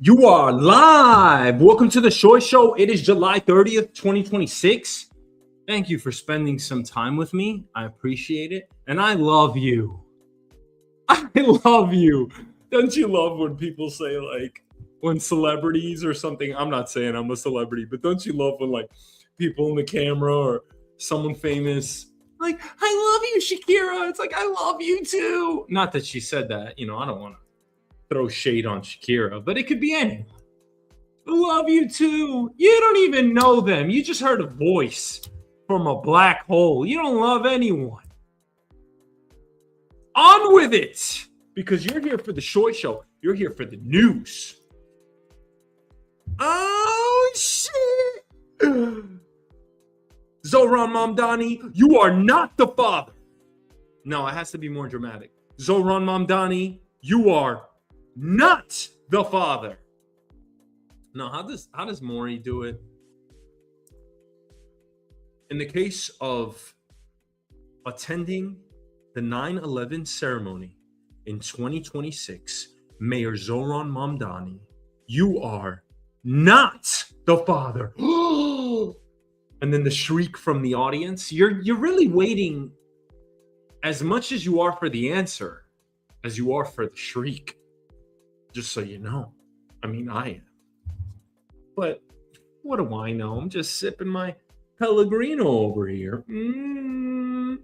You are live. Welcome to the shoyshow. It is July 30th, 2026. Thank you for spending some time with me. I appreciate it. And I love you. I love you. Don't you love when people say, like, when celebrities or something? I'm not saying I'm a celebrity, but don't you love when, like, people in the camera or someone famous, like, I love you, Shakira. It's like, I love you too. Not that she said that. You know, I don't want to throw shade on Shakira, but it could be anyone. I love you too. You don't even know them. You just heard a voice from a black hole. You don't love anyone. On with it, because you're here for the short show. You're here for the news. Oh, shit. Zohran Mamdani, you are not the father. No, it has to be more dramatic. Zohran Mamdani, you are not the father. No, how does Maury do it? In the case of attending the 9/11 ceremony in 2026, Mayor Zohran Mamdani, you are not the father. And then the shriek from the audience. You're really waiting as much as you are for the answer as you are for the shriek. Just so you know. I mean, I am. But what do I know? I'm just sipping my Pellegrino over here. Mr.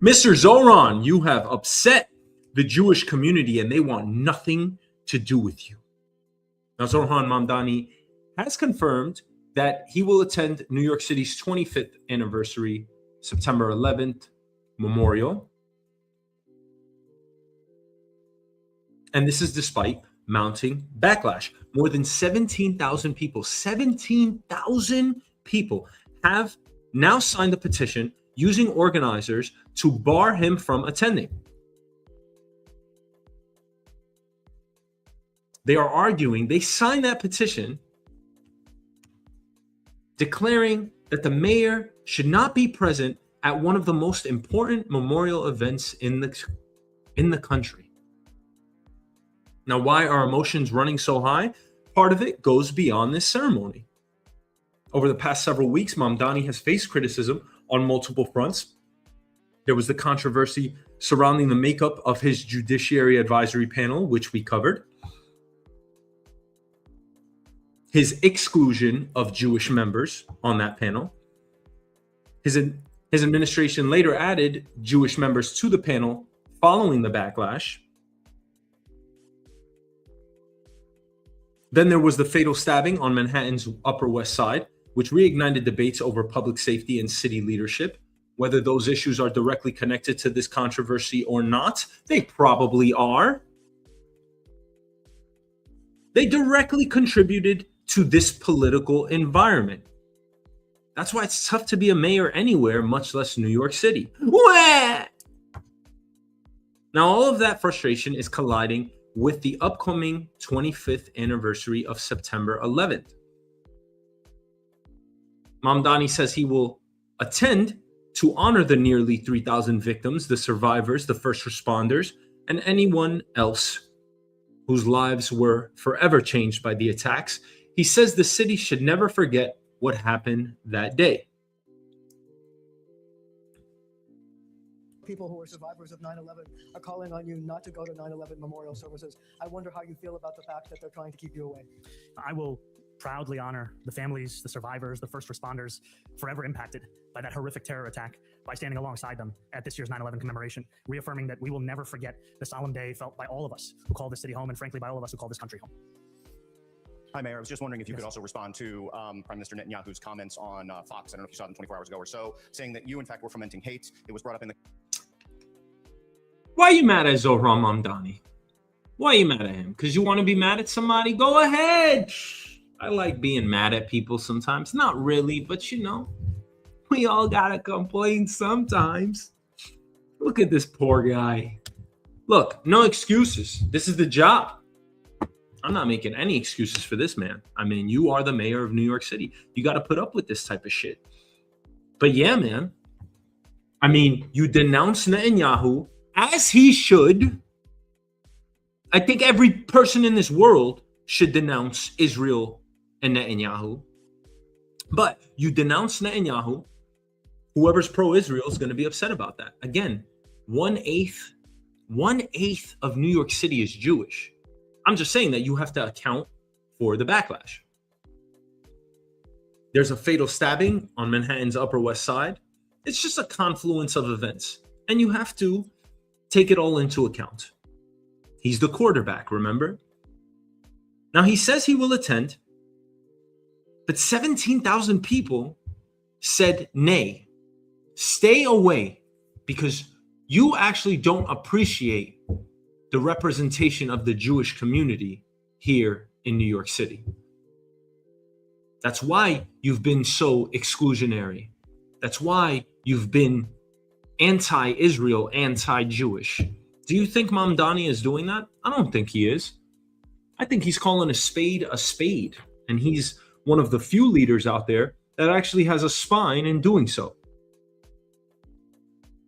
Zohran, you have upset the Jewish community and they want nothing to do with you. Now, Zohran Mamdani has confirmed that he will attend New York City's 25th anniversary, September 11th memorial. And this is despite mounting backlash. More than 17,000 people have now signed a petition using organizers to bar him from attending. They are arguing, they signed that petition declaring that the mayor should not be present at one of the most important memorial events in the country. Now, why are emotions running so high? Part of it goes beyond this ceremony. Over the past several weeks, Mamdani has faced criticism on multiple fronts. There was the controversy surrounding the makeup of his Judiciary Advisory Panel, which we covered. His exclusion of Jewish members on that panel. His administration later added Jewish members to the panel following the backlash. Then there was the fatal stabbing on Manhattan's Upper West Side, which reignited debates over public safety and city leadership. Whether those issues are directly connected to this controversy or not, they probably are. They directly contributed to this political environment. That's why it's tough to be a mayor anywhere, much less New York City. Wah! Now, all of that frustration is colliding with the upcoming 25th anniversary of September 11th. Mamdani says he will attend to honor the nearly 3,000 victims, the survivors, the first responders, and anyone else whose lives were forever changed by the attacks. He says the city should never forget what happened that day. People who are survivors of 9/11 are calling on you not to go to 9/11 memorial services. I wonder how you feel about the fact that they're trying to keep you away. I will proudly honor the families, the survivors, the first responders forever impacted by that horrific terror attack by standing alongside them at this year's 9/11 commemoration, reaffirming that we will never forget the solemn day felt by all of us who call this city home and frankly by all of us who call this country home. Hi, Mayor. I was just wondering if you could also respond to Prime Minister Netanyahu's comments on Fox. I don't know if you saw them 24 hours ago or so, saying that you, in fact, were fomenting hate. It was brought up in the... Why are you mad at Zohran Mamdani? Why are you mad at him? Because you want to be mad at somebody? Go ahead. I like being mad at people sometimes. Not really, but you know, we all gotta complain sometimes. Look at this poor guy. Look, no excuses. This is the job. I'm not making any excuses for this man. I mean, you are the mayor of New York City. You got to put up with this type of shit. But yeah, man. I mean, you denounce Netanyahu, as he should. I think every person in this world should denounce Israel and Netanyahu. But you denounce Netanyahu, whoever's pro-Israel is going to be upset about that. Again, 1/8 of New York City is Jewish. I'm just saying that you have to account for the backlash. There's a fatal stabbing on Manhattan's Upper West Side. It's just a confluence of events, and you have to take it all into account. He's the quarterback, remember? Now, he says he will attend, but 17,000 people said nay. Stay away, because you actually don't appreciate the representation of the Jewish community here in New York City. That's why you've been so exclusionary. That's why you've been anti-Israel, anti-Jewish. Do you think Mamdani is doing that? I don't think he is. I think he's calling a spade, and he's one of the few leaders out there that actually has a spine in doing so.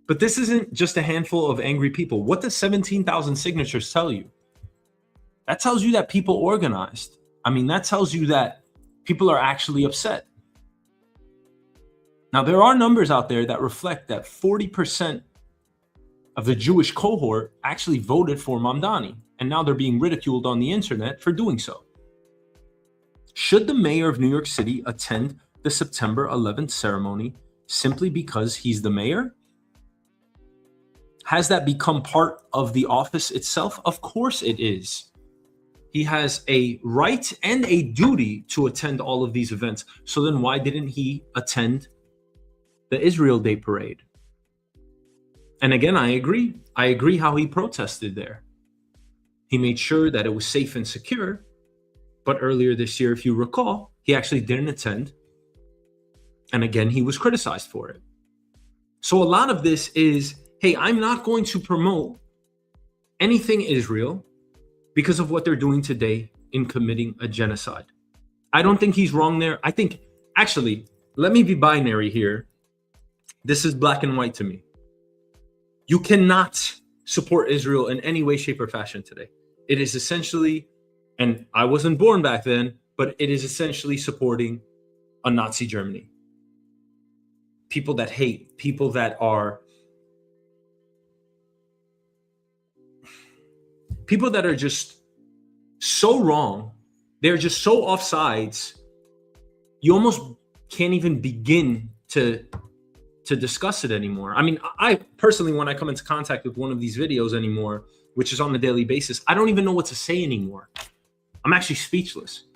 But this isn't just a handful of angry people. What does 17,000 signatures tell you? That tells you that people organized. I mean, that tells you that people are actually upset. Now, there are numbers out there that reflect that 40% of the Jewish cohort actually voted for Mamdani, and now they're being ridiculed on the internet for doing so. Should the mayor of New York City attend the September 11th ceremony simply because he's the mayor? Has that become part of the office itself? Of course it is. He has a right and a duty to attend all of these events. So then why didn't he attend the Israel Day parade? And again, I agree. I agree how he protested there. He made sure that it was safe and secure. But earlier this year, if you recall, he actually didn't attend. And again, he was criticized for it. So a lot of this is, hey, I'm not going to promote anything Israel because of what they're doing today in committing a genocide. I don't think he's wrong there. I think, actually, let me be binary here. This is black and white to me. You cannot support Israel in any way, shape, or fashion today. It is essentially, and I wasn't born back then, but it is essentially supporting a Nazi Germany. People that hate, people that are just so wrong. They're just so off sides. You almost can't even begin to discuss it anymore. I mean, I personally, when I come into contact with one of these videos anymore, which is on a daily basis, I don't even know what to say anymore. I'm actually speechless.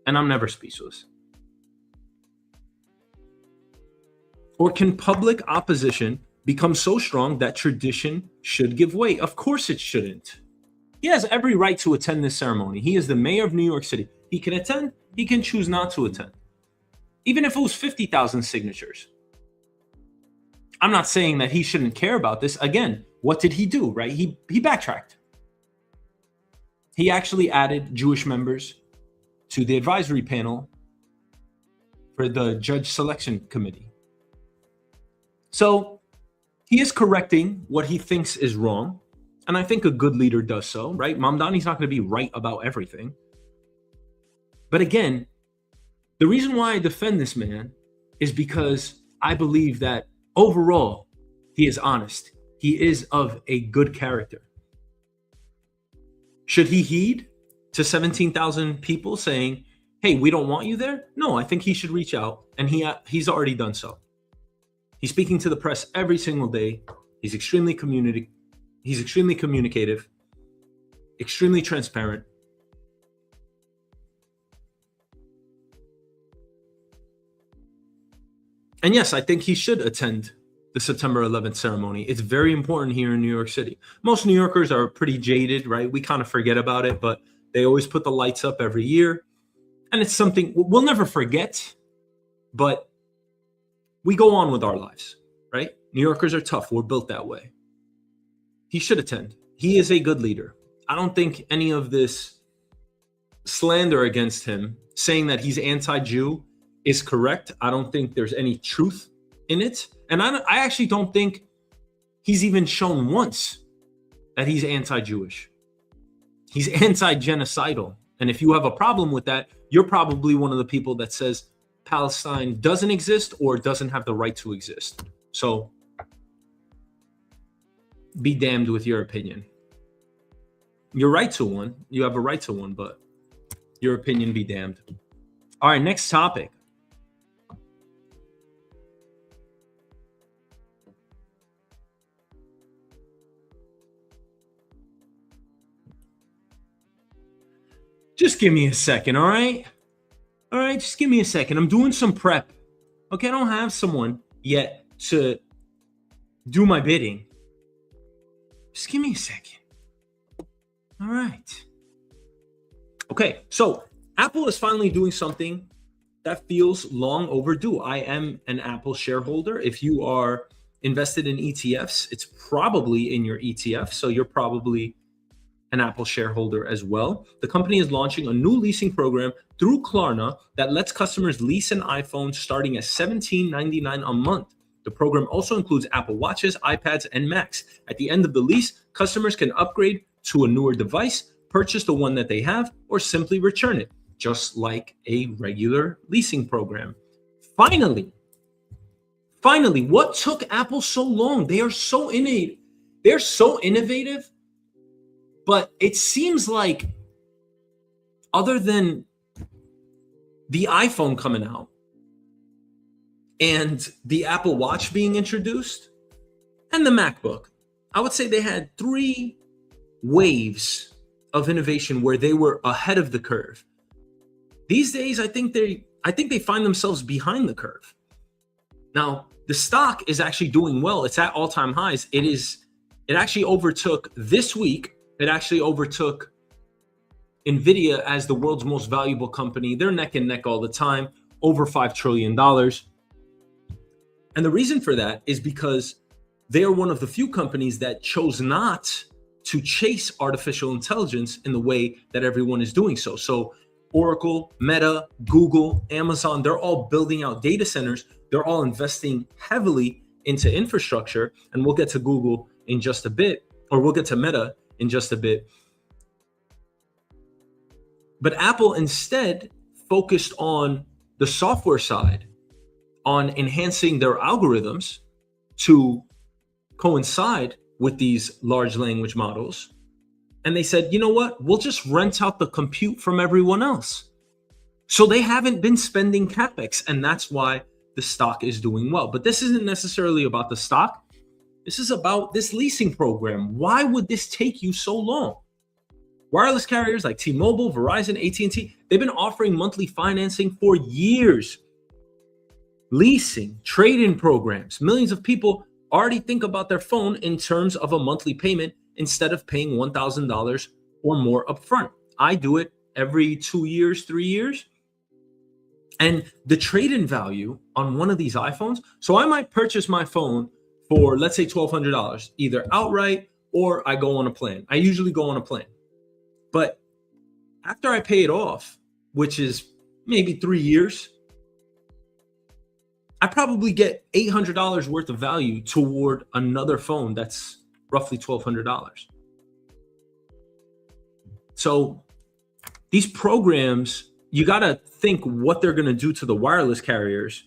And I'm never speechless. Or can public opposition become so strong that tradition should give way? Of course it shouldn't. He has every right to attend this ceremony. He is the mayor of New York City. He can attend, he can choose not to attend. Even if it was 50,000 signatures. I'm not saying that he shouldn't care about this. Again, what did he do, right? He backtracked. He actually added Jewish members to the advisory panel for the judge selection committee. So he is correcting what he thinks is wrong. And I think a good leader does so, right? Mamdani's not going to be right about everything. But again, the reason why I defend this man is because I believe that overall, he is honest. He is of a good character. Should he heed to 17,000 people saying, hey, we don't want you there? No, I think he should reach out, and he's already done so. He's speaking to the press every single day. He's extremely communicative, extremely transparent. And yes, I think he should attend the September 11th ceremony. It's very important here in New York City. Most New Yorkers are pretty jaded, right? We kind of forget about it, but they always put the lights up every year. And it's something we'll never forget, but we go on with our lives, right? New Yorkers are tough. We're built that way. He should attend. He is a good leader. I don't think any of this slander against him, saying that he's anti-Jew, is correct. I don't think there's any truth in it. And I actually don't think he's even shown once that he's anti-Jewish. He's anti-genocidal. And if you have a problem with that, you're probably one of the people that says Palestine doesn't exist or doesn't have the right to exist. So be damned with your opinion. You're right to one. You have a right to one, but your opinion be damned. All right, next topic. Just give me a second, all right? All right, just give me a second. I'm doing some prep. Okay, I don't have someone yet to do my bidding. Just give me a second. All right. Okay, so Apple is finally doing something that feels long overdue. I am an Apple shareholder. If you are invested in ETFs, it's probably in your ETF, so you're probably an Apple shareholder as well. The company is launching a new leasing program through Klarna that lets customers lease an iPhone starting at $17.99 a month. The program also includes Apple Watches, iPads, and Macs. At the end of the lease, customers can upgrade to a newer device, purchase the one that they have, or simply return it, just like a regular leasing program. Finally, what took Apple so long? They are so innovative. They're so innovative. But it seems like other than the iPhone coming out and the Apple Watch being introduced and the MacBook, I would say they had 3 waves of innovation where they were ahead of the curve. These days, I think they find themselves behind the curve. Now, the stock is actually doing well. It's at all-time highs. It actually overtook this week. It actually overtook NVIDIA as the world's most valuable company. They're neck and neck all the time, over $5 trillion. And the reason for that is because they are one of the few companies that chose not to chase artificial intelligence in the way that everyone is doing so. So Oracle, Meta, Google, Amazon, they're all building out data centers. They're all investing heavily into infrastructure. And we'll get to Google in just a bit, or we'll get to Meta in just a bit. But Apple instead focused on the software side, on enhancing their algorithms to coincide with these large language models. And they said, you know what? We'll just rent out the compute from everyone else. So they haven't been spending CapEx, and that's why the stock is doing well. But this isn't necessarily about the stock. This is about this leasing program. Why would this take you so long? Wireless carriers like T-Mobile, Verizon, AT&T, they've been offering monthly financing for years. Leasing, trade-in programs. Millions of people already think about their phone in terms of a monthly payment instead of paying $1,000 or more upfront. I do it every 2 years, 3 years. And the trade-in value on one of these iPhones, so I might purchase my phone for, let's say, $1,200, either outright or I go on a plan. I usually go on a plan. But after I pay it off, which is maybe 3 years, I probably get $800 worth of value toward another phone that's roughly $1,200. So these programs, you got to think what they're going to do to the wireless carriers.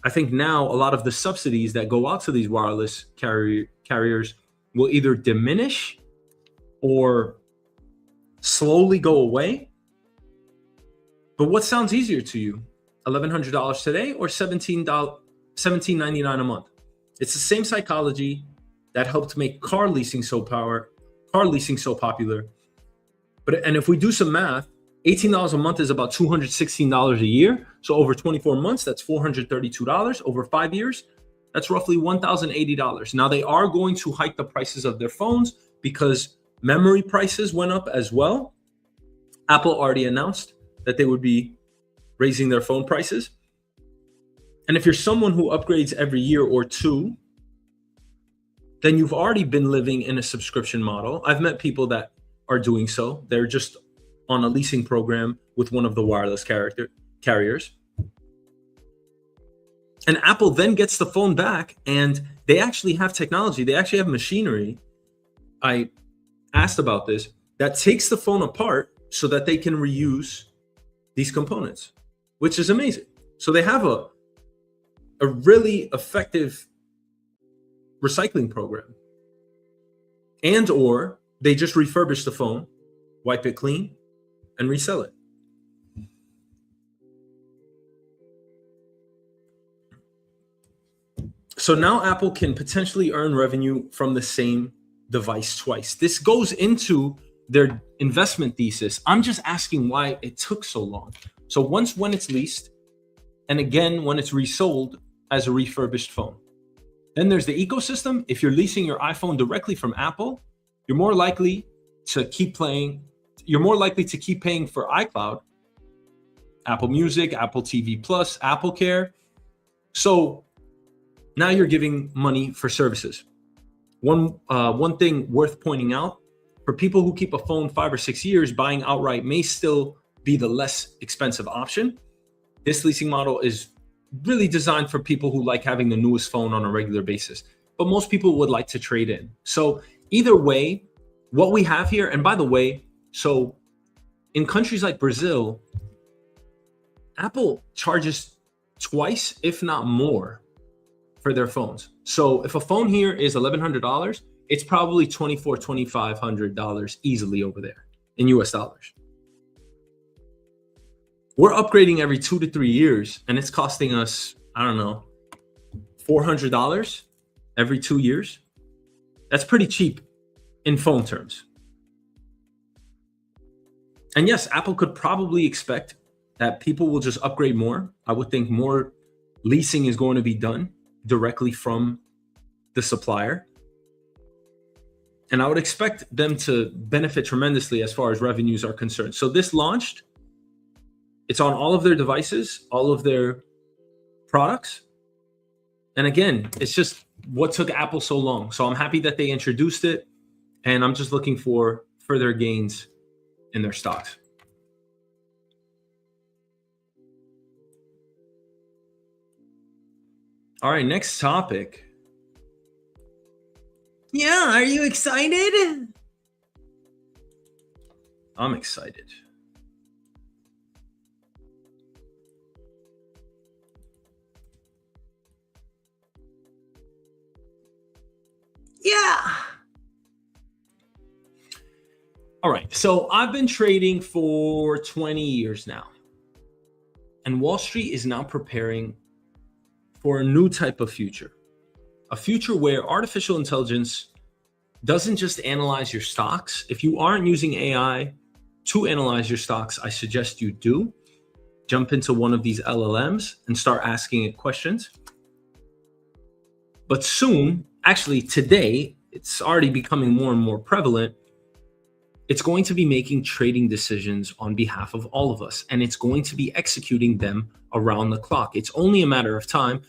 I think now a lot of the subsidies that go out to these wireless carriers will either diminish or slowly go away. But what sounds easier to you? $1,100 today or $17.99 a month? It's the same psychology that helped make car leasing so popular. And if we do some math, $18 a month is about $216 a year. So over 24 months, that's $432. Over 5 years, that's roughly $1,080. Now they are going to hike the prices of their phones because memory prices went up as well. Apple already announced that they would be raising their phone prices. And if you're someone who upgrades every year or two, then you've already been living in a subscription model. I've met people that are doing so. They're just on a leasing program with one of the wireless carriers. And Apple then gets the phone back, and they actually have technology. They actually have machinery. I asked about this, that takes the phone apart so that they can reuse these components, which is amazing. So they have a really effective recycling program. And or they just refurbish the phone, wipe it clean, and resell it. So now Apple can potentially earn revenue from the same device twice. This goes into their investment thesis. I'm just asking why it took so long. So once when it's leased, and again when it's resold as a refurbished phone. Then there's the ecosystem. If you're leasing your iPhone directly from Apple, you're more likely to keep paying for iCloud, Apple Music, Apple TV Plus, Apple Care. So now you're giving money for services. One thing worth pointing out, for people who keep a phone 5 or 6 years, buying outright may still be the less expensive option. This leasing model is really designed for people who like having the newest phone on a regular basis, but most people would like to trade in. So either way, what we have here, and by the way, so in countries like Brazil, Apple charges twice, if not more, for their phones. So if a phone here is $1,100, it's probably $2,400, $2,500 easily over there in US dollars. We're upgrading every 2 to 3 years, and it's costing us, I don't know, $400 every 2 years. That's pretty cheap in phone terms. And yes, Apple could probably expect that people will just upgrade more. I would think more leasing is going to be done directly from the supplier. And I would expect them to benefit tremendously as far as revenues are concerned. So this launched. It's on all of their devices, all of their products. And again, it's just what took Apple so long. So I'm happy that they introduced it, and I'm just looking for further gains in their stocks. All right, next topic. Yeah, are you excited? I'm excited. Yeah. All right. So I've been trading for 20 years now. And Wall Street is now preparing for a new type of future. A future where artificial intelligence doesn't just analyze your stocks. If you aren't using AI to analyze your stocks, I suggest you do. Jump into one of these LLMs and start asking it questions. But soon, actually today, it's already becoming more and more prevalent. It's going to be making trading decisions on behalf of all of us, and it's going to be executing them around the clock. It's only a matter of time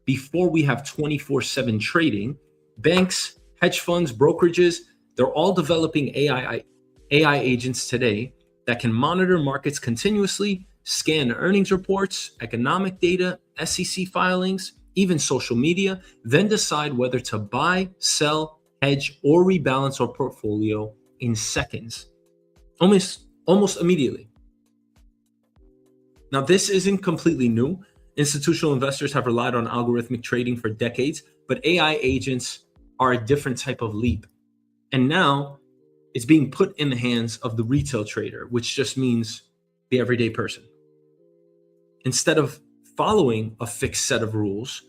before we have 24/7 trading. Banks, hedge funds, brokerages, they're all developing AI agents today that can monitor markets continuously, scan earnings reports, economic data, SEC filings, even social media, then decide whether to buy, sell, hedge, or rebalance our portfolio in seconds, almost immediately. Now, this isn't completely new. Institutional investors have relied on algorithmic trading for decades, but AI agents are a different type of leap. And now it's being put in the hands of the retail trader, which just means the everyday person. Instead of following a fixed set of rules,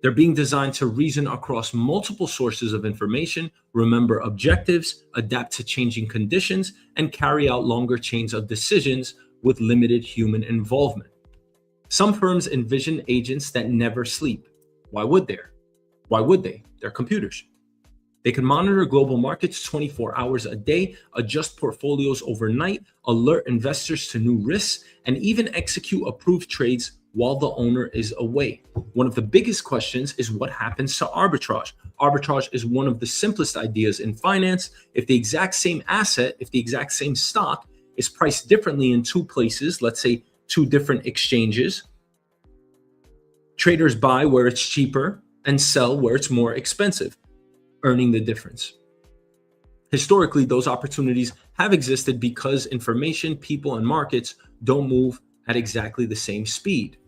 they're being designed to reason across multiple sources of information, remember objectives, adapt to changing conditions, and carry out longer chains of decisions with limited human involvement. Some firms envision agents that never sleep. Why would they? They're computers. They can monitor global markets 24 hours a day, adjust portfolios overnight, alert investors to new risks, and even execute approved trades while the owner is away. One of the biggest questions is what happens to arbitrage. Arbitrage is one of the simplest ideas in finance. If the exact same asset, if the exact same stock is priced differently in two places, let's say two different exchanges, traders buy where it's cheaper and sell where it's more expensive, earning the difference. Historically, those opportunities have existed because information, people, and markets don't move at exactly the same speed.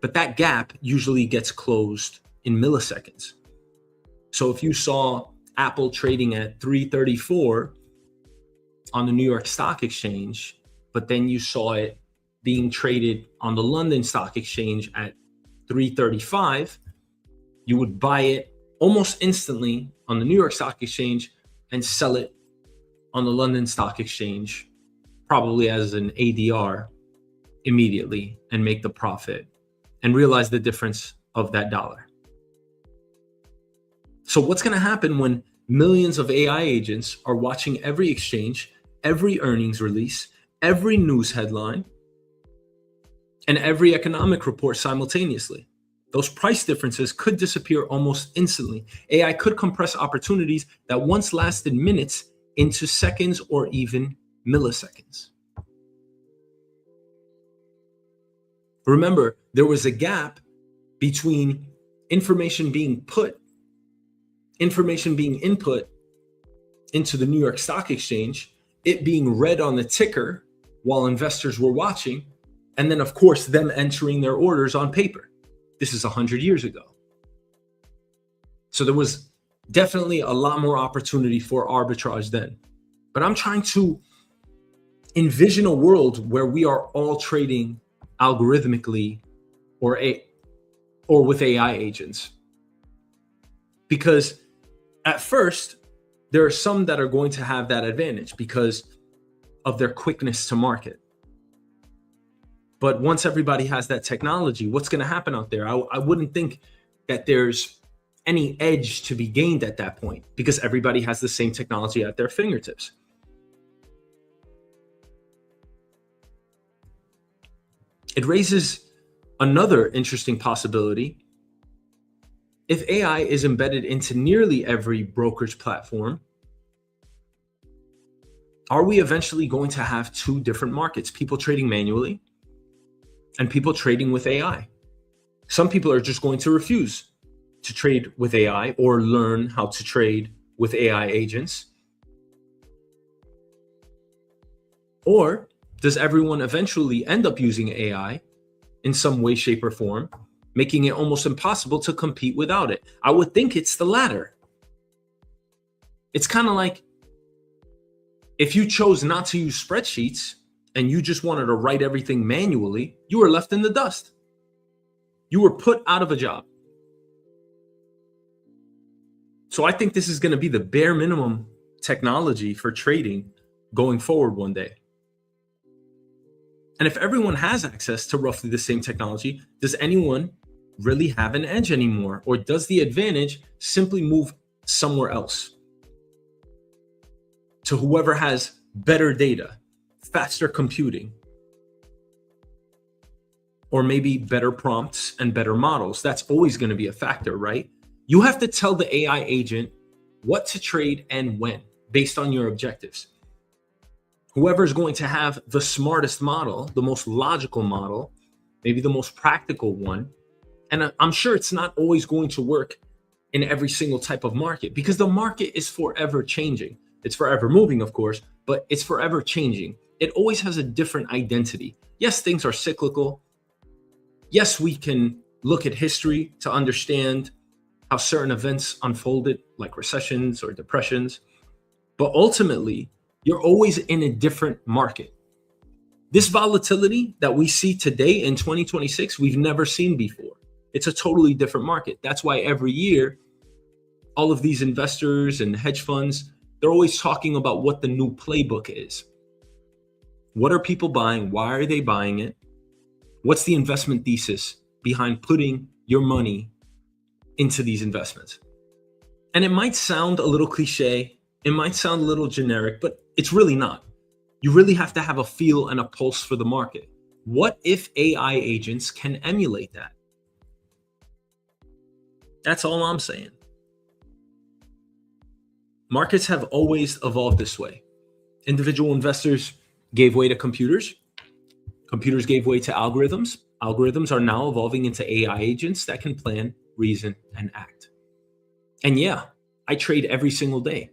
But that gap usually gets closed in milliseconds. So if you saw Apple trading at 334 on the New York Stock Exchange, but then you saw it being traded on the London Stock Exchange at 335, you would buy it almost instantly on the New York Stock Exchange and sell it on the London Stock Exchange, probably as an ADR immediately, and make the profit and realize the difference of that dollar. So what's going to happen when millions of AI agents are watching every exchange, every earnings release, every news headline, and every economic report simultaneously? Those price differences could disappear almost instantly. AI could compress opportunities that once lasted minutes into seconds or even milliseconds. Remember, there was a gap between information being input into the New York Stock Exchange, it being read on the ticker while investors were watching, and then of course them entering their orders on paper. This is 100 years ago. So there was definitely a lot more opportunity for arbitrage then. But I'm trying to envision a world where we are all trading algorithmically or with AI agents. Because at first, there are some that are going to have that advantage because of their quickness to market. But once everybody has that technology, what's going to happen out there? I wouldn't think that there's any edge to be gained at that point because everybody has the same technology at their fingertips. It raises another interesting possibility. If AI is embedded into nearly every brokerage platform, are we eventually going to have two different markets, people trading manually and people trading with AI? Some people are just going to refuse to trade with AI or learn how to trade with AI agents. Or does everyone eventually end up using AI in some way, shape, or form, making it almost impossible to compete without it? I would think it's the latter. It's kind of like if you chose not to use spreadsheets and you just wanted to write everything manually, you were left in the dust. You were put out of a job. So I think this is going to be the bare minimum technology for trading going forward one day. And if everyone has access to roughly the same technology, does anyone really have an edge anymore? Or does the advantage simply move somewhere else? To whoever has better data, faster computing, or maybe better prompts and better models. That's always going to be a factor, right? You have to tell the AI agent what to trade and when, based on your objectives. Whoever's going to have the smartest model, the most logical model, maybe the most practical one. And I'm sure it's not always going to work in every single type of market because the market is forever changing. It's forever moving, of course, but it's forever changing. It always has a different identity. Yes, things are cyclical. Yes, we can look at history to understand how certain events unfolded, like recessions or depressions. But ultimately, you're always in a different market. This volatility that we see today in 2026, we've never seen before. It's a totally different market. That's why every year, all of these investors and hedge funds, they're always talking about what the new playbook is. What are people buying? Why are they buying it? What's the investment thesis behind putting your money into these investments? And it might sound a little cliche. It might sound a little generic, but it's really not. You really have to have a feel and a pulse for the market. What if AI agents can emulate that? That's all I'm saying. Markets have always evolved this way. Individual investors gave way to computers. Computers gave way to algorithms. Algorithms are now evolving into AI agents that can plan, reason, and act. And yeah, I trade every single day.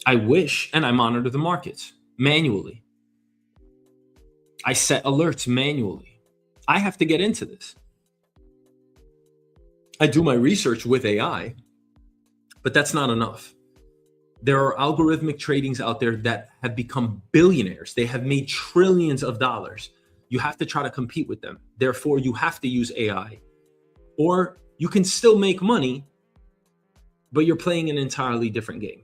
I wish, and I monitor the markets manually. I set alerts manually. I have to get into this. I do my research with AI, but that's not enough. There are algorithmic tradings out there that have become billionaires. They have made trillions of dollars. You have to try to compete with them. Therefore, you have to use AI. Or you can still make money, but you're playing an entirely different game.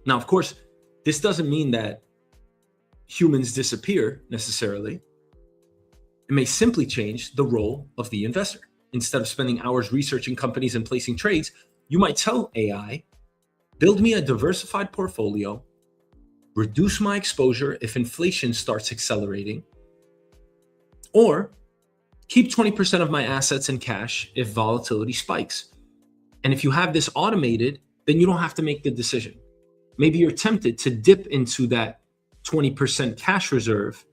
Now, of course, this doesn't mean that humans disappear necessarily. It may simply change the role of the investor. Instead of spending hours researching companies and placing trades, you might tell AI, build me a diversified portfolio, reduce my exposure if inflation starts accelerating, or keep 20% of my assets in cash if volatility spikes. And if you have this automated, then you don't have to make the decision. Maybe you're tempted to dip into that 20% cash reserve.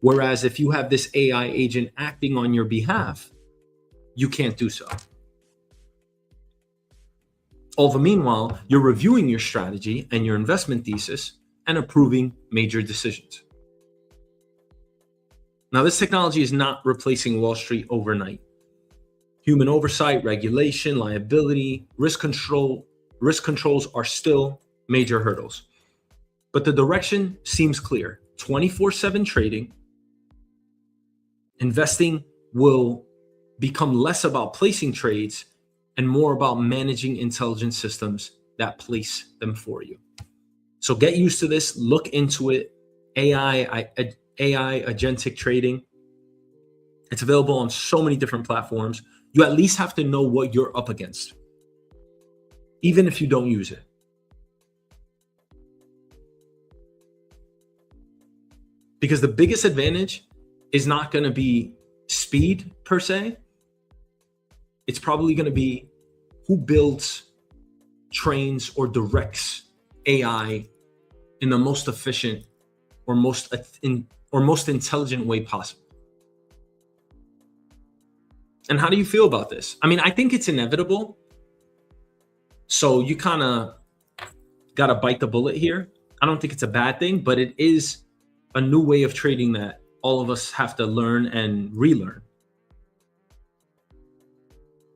Whereas if you have this AI agent acting on your behalf, you can't do so. All the meanwhile, you're reviewing your strategy and your investment thesis and approving major decisions. Now, this technology is not replacing Wall Street overnight. Human oversight, regulation, liability, risk controls are still major hurdles. But the direction seems clear. 24/7 trading, investing will become less about placing trades and more about managing intelligent systems that place them for you. So get used to this, look into it. AI agentic trading. It's available on so many different platforms. You at least have to know what you're up against, even if you don't use it. Because the biggest advantage is not going to be speed per se. It's probably going to be who builds, trains, or directs AI in the most efficient or most intelligent way possible. And how do you feel about this? I mean, I think it's inevitable. So you kind of got to bite the bullet here. I don't think it's a bad thing, but it is a new way of trading that all of us have to learn and relearn.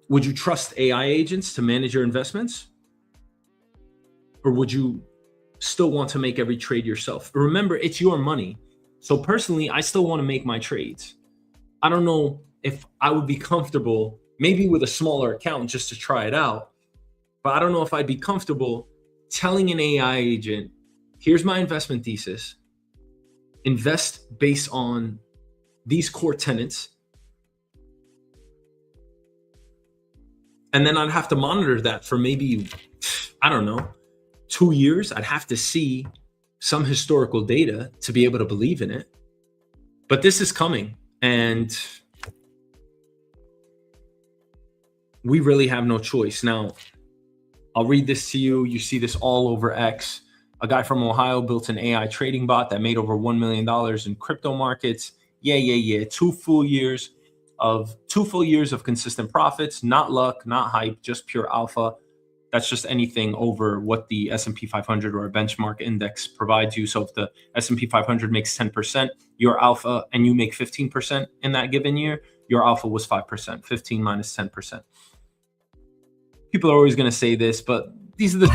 Would you trust AI agents to manage your investments? Or would you still want to make every trade yourself? Remember, it's your money. So personally, I still want to make my trades. I don't know if I would be comfortable, maybe with a smaller account just to try it out, but I don't know if I'd be comfortable telling an AI agent, here's my investment thesis, invest based on these core tenets, and then I'd have to monitor that for maybe, I don't know, 2 years. I'd have to see some historical data to be able to believe in it. But this is coming, and we really have no choice. Now, I'll read this to you. You see this all over X. A guy from Ohio built an AI trading bot that made over $1 million in crypto markets. Yeah. 2 full years of consistent profits, not luck, not hype, just pure alpha. That's just anything over what the S&P 500 or a benchmark index provides you. So if the S&P 500 makes 10%, your alpha, and you make 15% in that given year, your alpha was 5%, 15 minus 10%. People are always going to say this, but these are the...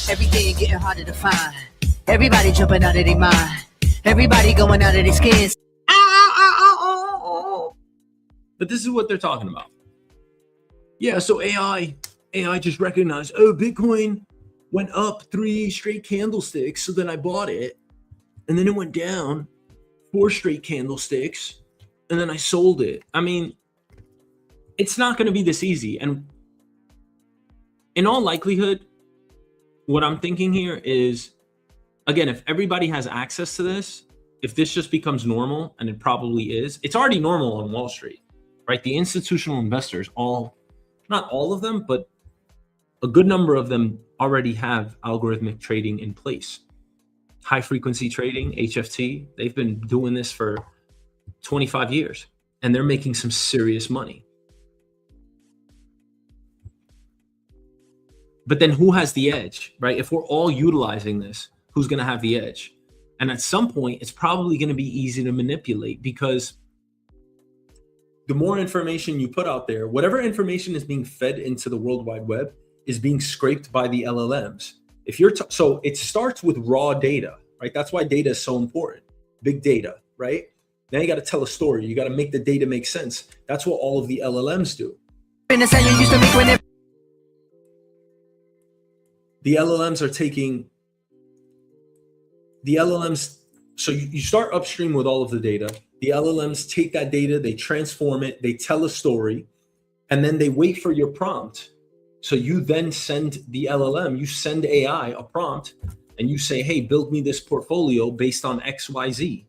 Every day getting harder to find. Everybody jumping out of their mind. Everybody going out of their skins. But this is what they're talking about. Yeah, so AI just recognized, oh, Bitcoin went up 3 straight candlesticks, so then I bought it. And then it went down 4 straight candlesticks, and then I sold it. I mean, it's not going to be this easy. And in all likelihood, what I'm thinking here is, again, if everybody has access to this, if this just becomes normal, and it probably is, it's already normal on Wall Street, right? The institutional investors, not all of them, but a good number of them already have algorithmic trading in place. High frequency trading, HFT, they've been doing this for 25 years, and they're making some serious money. But then who has the edge, right? If we're all utilizing this, who's going to have the edge? And at some point, it's probably going to be easy to manipulate, because the more information you put out there, whatever information is being fed into the World Wide Web is being scraped by the LLMs. If you're so it starts with raw data, right? That's why data is so important. Big data, right? Now you got to tell a story. You got to make the data make sense. That's what all of the LLMs do. The LLMs are taking the LLMs. So you start upstream with all of the data. The LLMs take that data, they transform it, they tell a story, and then they wait for your prompt. So you then send the LLM, you send AI a prompt, and you say, hey, build me this portfolio based on XYZ.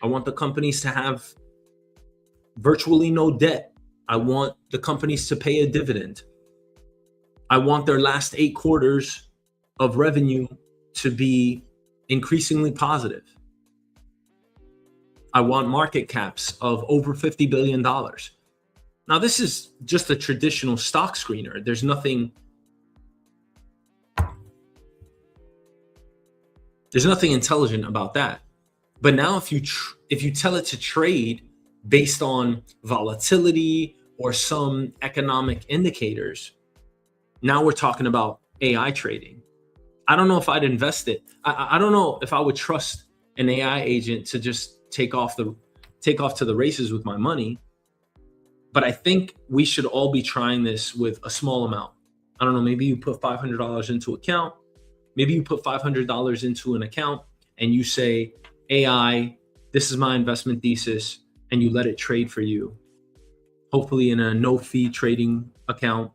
I want the companies to have virtually no debt. I want the companies to pay a dividend. I want their last 8 quarters of revenue to be increasingly positive. I want market caps of over $50 billion. Now, this is just a traditional stock screener. There's nothing intelligent about that. But now if you tell it to trade based on volatility or some economic indicators, now we're talking about AI trading. I don't know if I'd invest it. I don't know if I would trust an AI agent to just take off to the races with my money. But I think we should all be trying this with a small amount. I don't know, maybe you put $500 into account. Maybe you put $500 into an account and you say, AI, this is my investment thesis, and you let it trade for you. Hopefully in a no-fee trading account,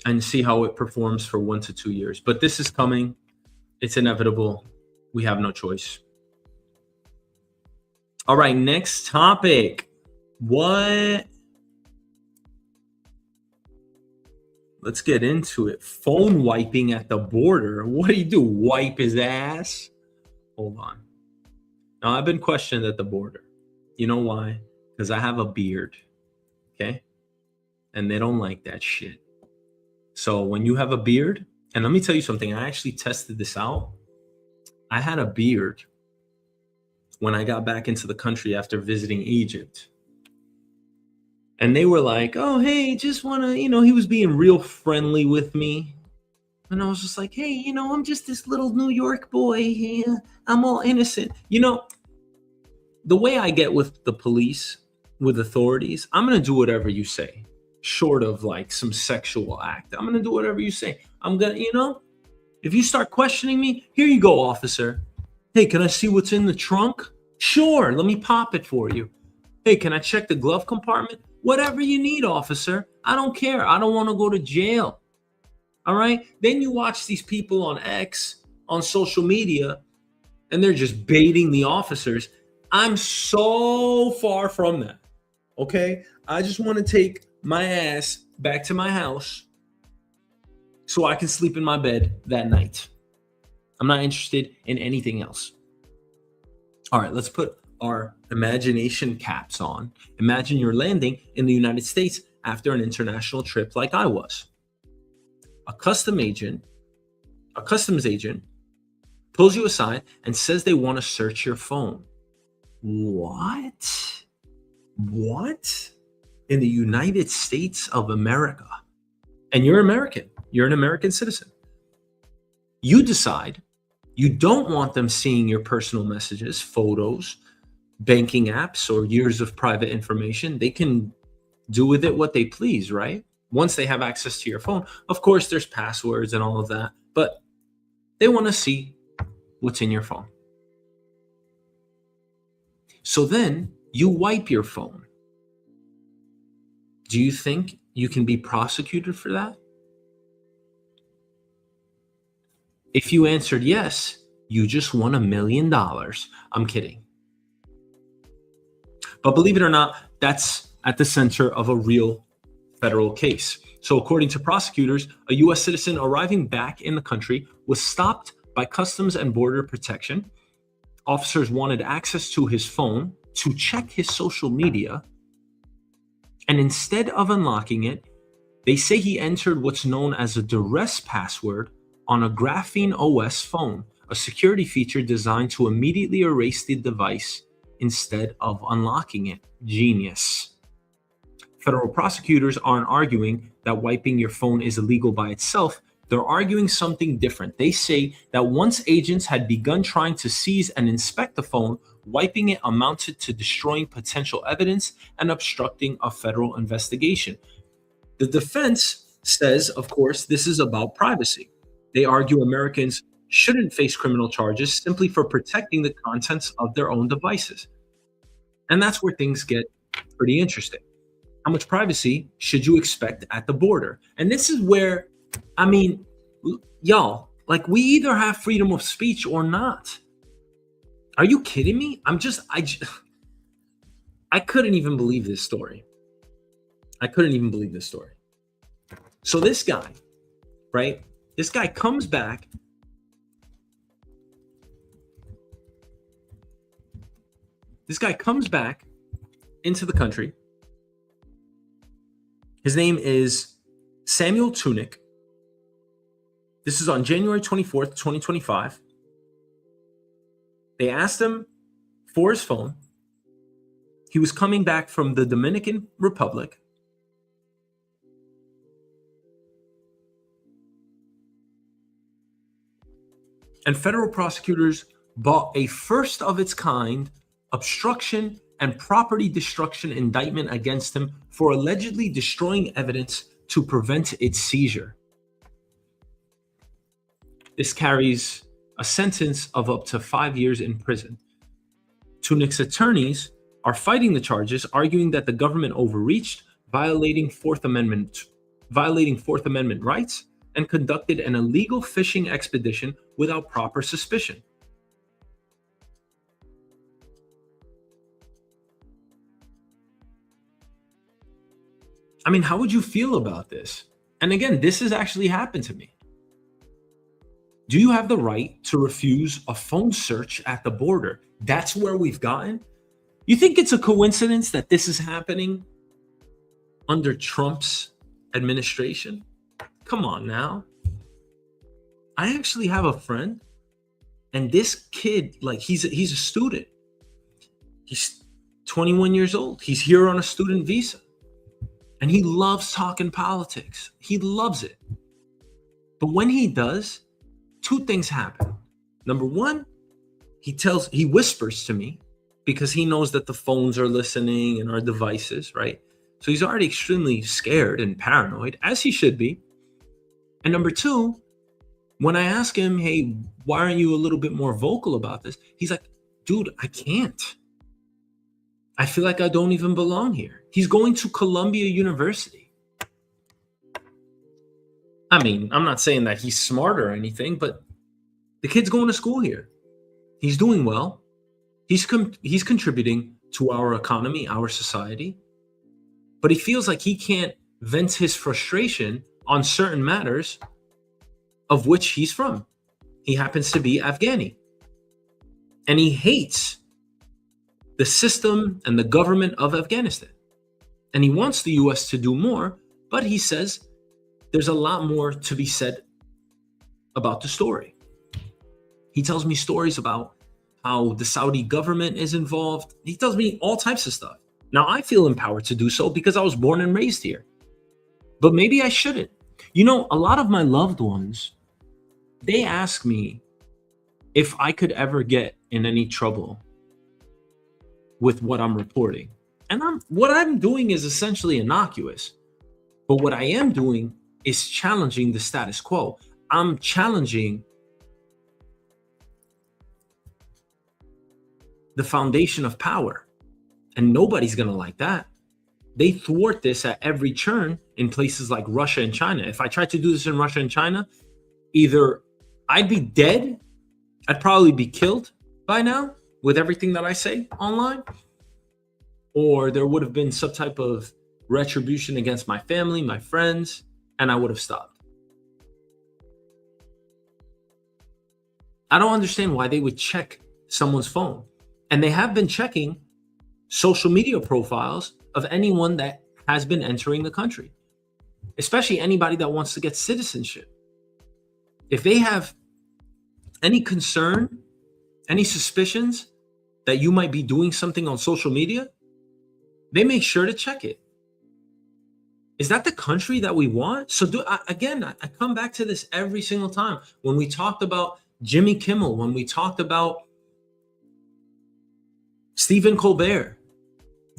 and see how it performs for 1 to 2 years. But this is coming. It's inevitable. We have no choice. All right, next topic. What? Let's get into it. Phone wiping at the border. What do you do? Wipe his ass? Hold on. Now, I've been questioned at the border. You know why? Because I have a beard. Okay? And they don't like that shit. So when you have a beard, and let me tell you something, I actually tested this out. I had a beard when I got back into the country after visiting Egypt. And they were like, oh, hey, just want to, he was being real friendly with me. And I was just like, hey, I'm just this little New York boy here. I'm all innocent. The way I get with the police, with authorities, I'm going to do whatever you say, short of like some sexual act. I'm going to do whatever you say. I'm going to, if you start questioning me, here you go, officer. Hey, can I see what's in the trunk? Sure, let me pop it for you. Hey, can I check the glove compartment? Whatever you need, officer. I don't care. I don't want to go to jail. All right? Then you watch these people on X, on social media, and they're just baiting the officers. I'm so far from that. Okay? I just want to take my ass back to my house so I can sleep in my bed that night. I'm not interested in anything else. All right, let's put our imagination caps on. Imagine you're landing in the United States after an international trip like I was. A customs agent pulls you aside and says they want to search your phone. What? In the United States of America. And you're American. You're an American citizen. You decide you don't want them seeing your personal messages, photos, banking apps, or years of private information. They can do with it what they please, right? Once they have access to your phone. Of course, there's passwords and all of that, but they want to see what's in your phone. So then you wipe your phone. Do you think you can be prosecuted for that? If you answered yes, you just won $1 million. I'm kidding. But believe it or not, that's at the center of a real federal case. So according to prosecutors, a U.S. citizen arriving back in the country was stopped by Customs and Border Protection. Officers wanted access to his phone to check his social media. And instead of unlocking it, They say he entered what's known as a duress password on a Graphene OS phone, a security feature designed to immediately erase the device instead of unlocking it. Genius. Federal prosecutors aren't arguing that wiping your phone is illegal by itself. They're arguing something different. They say that once agents had begun trying to seize and inspect the phone, wiping it amounted to destroying potential evidence and obstructing a federal investigation. The defense says, of course, this is about privacy. They argue Americans shouldn't face criminal charges simply for protecting the contents of their own devices. And that's where things get pretty interesting. How much privacy should you expect at the border? And this is where, I mean, y'all, like, we either have freedom of speech or not. Are you kidding me? I couldn't even believe this story. So this guy, right? This guy comes back. Into the country. His name is Samuel Tunick. This is on January 24th, 2025. They asked him for his phone. He was coming back from the Dominican Republic. And federal prosecutors brought a first of its kind obstruction and property destruction indictment against him for allegedly destroying evidence to prevent its seizure. This carries a sentence of up to 5 years in prison. Tunick's attorneys are fighting the charges, arguing that the government overreached, violating Fourth Amendment rights, and conducted an illegal fishing expedition without proper suspicion. I mean, how would you feel about this? And again, this has actually happened to me. Do you have the right to refuse a phone search at the border? That's where we've gotten. You think it's a coincidence that this is happening under Trump's administration? Come on now. I actually have a friend, and this kid, like, he's a student. He's 21 years old. He's here on a student visa. And he loves talking politics. He loves it. But when he does, two things happen. Number one, he whispers to me because he knows that the phones are listening and our devices, right? So he's already extremely scared and paranoid, as he should be. And number two, when I ask him, hey, why aren't you a little bit more vocal about this? He's like, dude, I can't. I feel like I don't even belong here. He's going to Columbia University. I mean, I'm not saying that he's smart or anything, but the kid's going to school here. He's doing well. He's contributing to our economy, our society. But he feels like he can't vent his frustration on certain matters of which he's from. He happens to be Afghani. And he hates the system and the government of Afghanistan. And he wants the US to do more, but he says there's a lot more to be said about the story. He tells me stories about how the Saudi government is involved. He tells me all types of stuff. Now, I feel empowered to do so because I was born and raised here. But maybe I shouldn't. You know, a lot of my loved ones, they ask me if I could ever get in any trouble with what I'm reporting. And what I'm doing is essentially innocuous. But what I am doing is challenging the status quo. I'm challenging the foundation of power. And nobody's going to like that. They thwart this at every turn in places like Russia and China. If I tried to do this in Russia and China, either I'd be dead, I'd probably be killed by now with everything that I say online, or there would have been some type of retribution against my family, my friends, and I would have stopped. I don't understand why they would check someone's phone. And they have been checking social media profiles of anyone that has been entering the country. especially anybody that wants to get citizenship. If they have any concern, any suspicions that you might be doing something on social media, they make sure to check it. Is that the country that we want? So I come back to this every single time. When we talked about Jimmy Kimmel, when we talked about Stephen Colbert,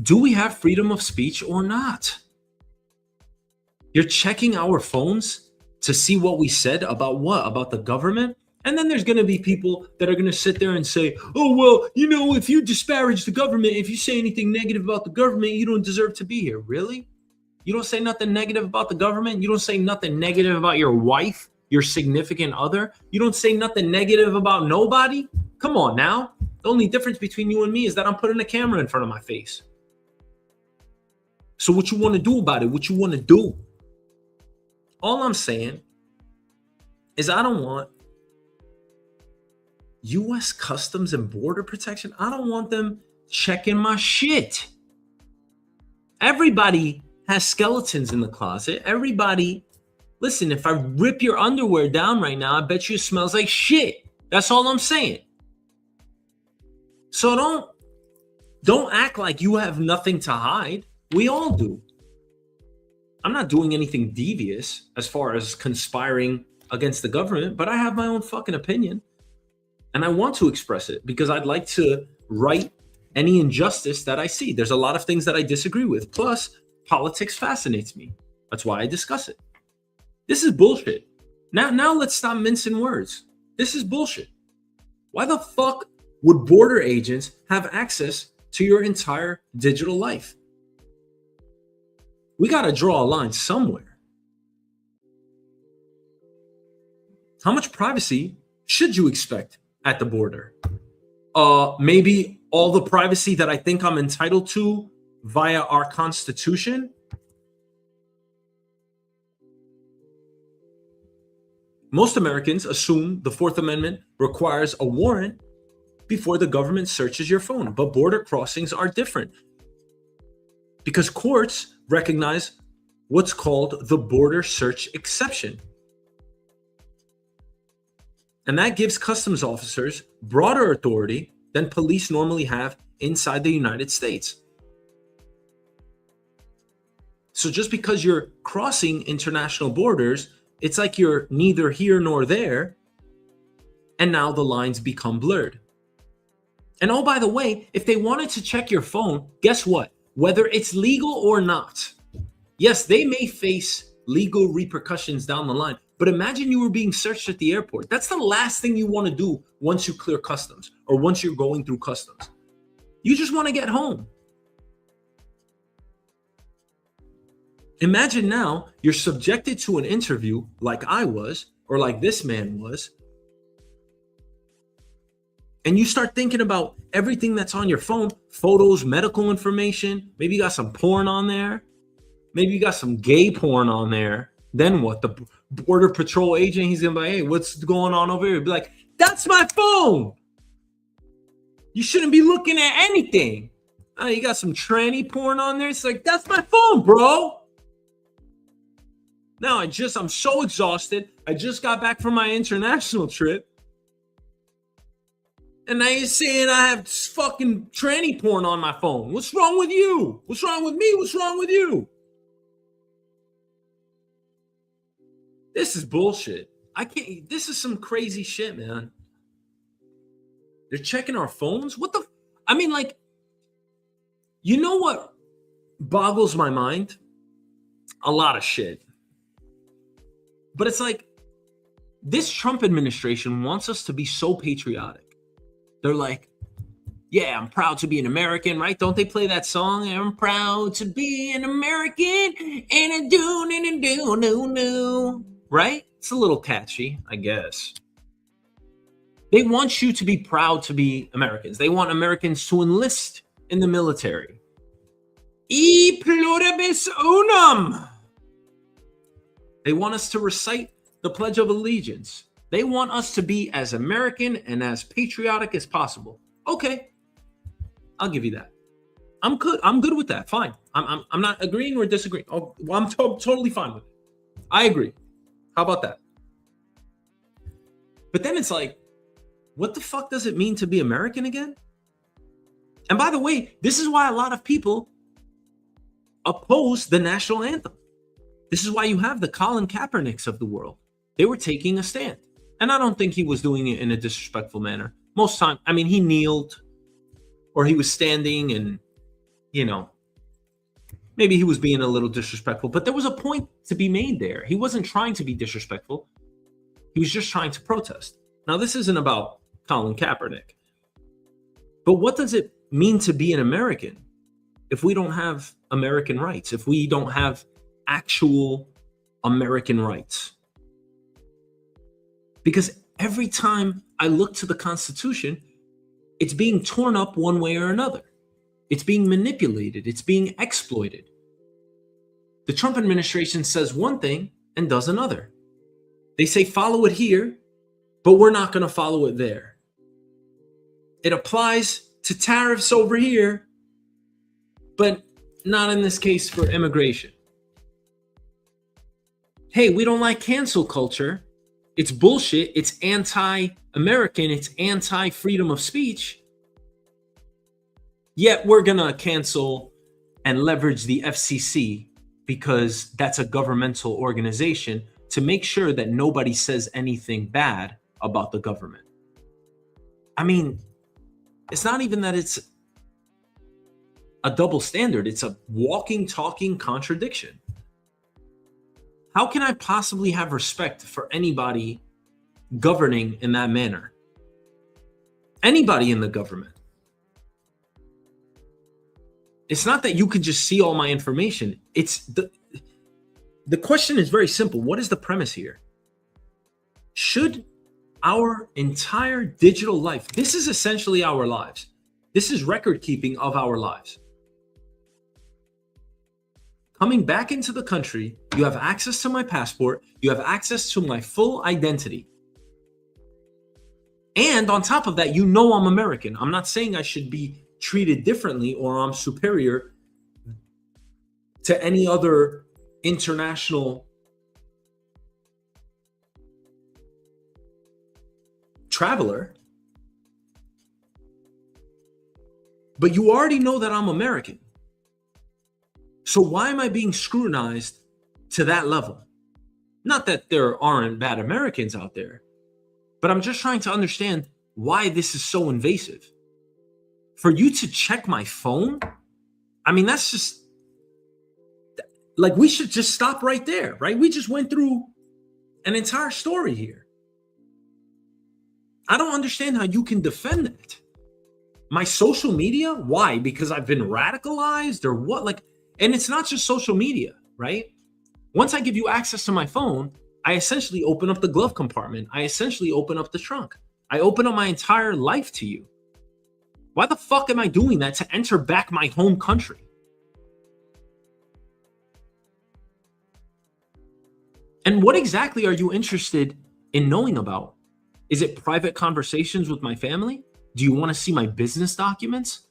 do we have freedom of speech or not? You're checking our phones to see what we said about what? About the government? And then there's going to be people that are going to sit there and say, oh, well, if you disparage the government, if you say anything negative about the government, you don't deserve to be here. Really? You don't say nothing negative about the government? You don't say nothing negative about your wife, your significant other? You don't say nothing negative about nobody? Come on now. The only difference between you and me is that I'm putting a camera in front of my face. So what you want to do about it? What you want to do? All I'm saying is I don't want U.S. Customs and Border Protection. I don't want them checking my shit. Everybody has skeletons in the closet. Everybody, listen, if I rip your underwear down right now, I bet you it smells like shit. That's all I'm saying. So don't act like you have nothing to hide. We all do. I'm not doing anything devious as far as conspiring against the government, but I have my own fucking opinion. And I want to express it because I'd like to right any injustice that I see. There's a lot of things that I disagree with. Plus, politics fascinates me. That's why I discuss it. This is bullshit. Now let's stop mincing words. This is bullshit. Why the fuck would border agents have access to your entire digital life? We got to draw a line somewhere. How much privacy should you expect at the border? Maybe all the privacy that I think I'm entitled to via our Constitution? Most Americans assume the Fourth Amendment requires a warrant before the government searches your phone, but border crossings are different because courts recognize what's called the border search exception. And that gives customs officers broader authority than police normally have inside the United States. So just because you're crossing international borders, it's like you're neither here nor there, and now the lines become blurred. And oh, by the way, if they wanted to check your phone, guess what? Whether it's legal or not, yes, they may face legal repercussions down the line, but imagine you were being searched at the airport. That's the last thing you want to do once you clear customs or once you're going through customs. You just want to get home. Imagine now you're subjected to an interview like I was, or like this man was, and you start thinking about everything that's on your phone, photos, medical information. Maybe you got some porn on there. Maybe you got some gay porn on there. Then what? The Border Patrol agent, he's gonna be like, hey, what's going on over here? Be like, that's my phone. You shouldn't be looking at anything. Oh, you got some tranny porn on there. It's like, that's my phone, bro. Now I'm so exhausted. I just got back from my international trip. And now you're saying I have fucking tranny porn on my phone. What's wrong with you? What's wrong with me? What's wrong with you? This is bullshit. This is some crazy shit, man. They're checking our phones? You know what boggles my mind? A lot of shit. But it's like, this Trump administration wants us to be so patriotic. They're like, yeah, I'm proud to be an American, right? Don't they play that song? I'm proud to be an American, and I do, right? It's a little catchy, I guess. They want you to be proud to be Americans. They want Americans to enlist in the military. E pluribus unum. They want us to recite the Pledge of Allegiance. They want us to be as American and as patriotic as possible. Okay, I'll give you that. I'm good with that. Fine. I'm not agreeing or disagreeing. I'm totally fine with it. I agree. How about that? But then it's like, what the fuck does it mean to be American again? And by the way, this is why a lot of people oppose the national anthem. This is why you have the Colin Kaepernicks of the world. They were taking a stand. And I don't think he was doing it in a disrespectful manner. Most time, I mean, he kneeled or he was standing and, you know, maybe he was being a little disrespectful, but there was a point to be made there. He wasn't trying to be disrespectful. He was just trying to protest. Now, this isn't about Colin Kaepernick. But what does it mean to be an American if we don't have American rights, if we don't have actual American rights? Because every time I look to the Constitution, it's being torn up one way or another. It's being manipulated. It's being exploited. The Trump administration says one thing and does another. They say follow it here, but we're not going to follow it there. It applies to tariffs over here, but not in this case for immigration. Hey, we don't like cancel culture. It's bullshit. It's anti-American. It's anti-freedom of speech. Yet we're going to cancel and leverage the FCC because that's a governmental organization to make sure that nobody says anything bad about the government. I mean, it's not even that it's a double standard. It's a walking, talking contradiction. How can I possibly have respect for anybody governing in that manner? Anybody in the government. It's not that you could just see all my information. It's the question is very simple. What is the premise here? Should our entire digital life, this is essentially our lives. This is record keeping of our lives. Coming back into the country, you have access to my passport, you have access to my full identity. And on top of that, you know I'm American. I'm not saying I should be treated differently or I'm superior to any other international traveler. But you already know that I'm American. So why am I being scrutinized to that level? Not that there aren't bad Americans out there, but I'm just trying to understand why this is so invasive. For you to check my phone, I mean, that's just, like, we should just stop right there, right? We just went through an entire story here. I don't understand how you can defend it. My social media? Why? Because I've been radicalized or what? Like, and it's not just social media, right? Once I give you access to my phone, I essentially open up the glove compartment. I essentially open up the trunk. I open up my entire life to you. Why the fuck am I doing that to enter back my home country? And what exactly are you interested in knowing about? Is it private conversations with my family? Do you want to see my business documents?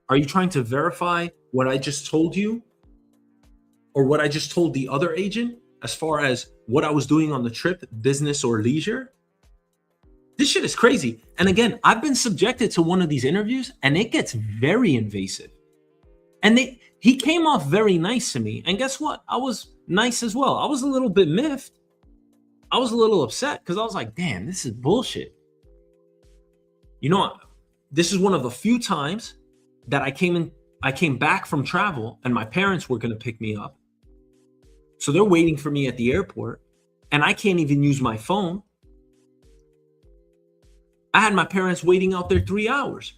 Are you trying to verify what I just told you? Or what I just told the other agent as far as what I was doing on the trip, business or leisure? This shit is crazy. And again, I've been subjected to one of these interviews and it gets very invasive. And he came off very nice to me. And guess what? I was nice as well. I was a little bit miffed. I was a little upset because I was like, damn, this is bullshit. You know, this is one of the few times that I came back from travel and my parents were going to pick me up. So they're waiting for me at the airport and I can't even use my phone. I had my parents waiting out there 3 hours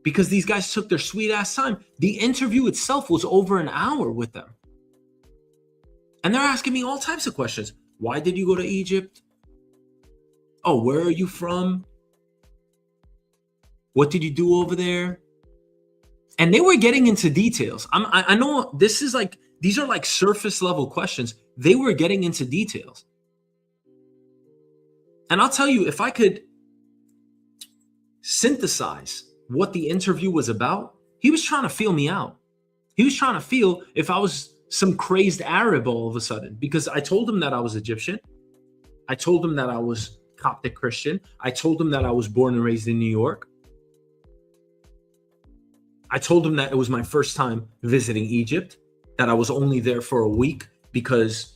because these guys took their sweet ass time. The interview itself was over an hour with them. And they're asking me all types of questions. Why did you go to Egypt? Oh, where are you from? What did you do over there? And they were getting into details. I know this is like, these are like surface level questions. They were getting into details. And I'll tell you, if I could synthesize what the interview was about, he was trying to feel me out. He was trying to feel if I was some crazed Arab all of a sudden, because I told him that I was Egyptian. I told him that I was Coptic Christian. I told him that I was born and raised in New York. I told him that it was my first time visiting Egypt, that I was only there for a week because,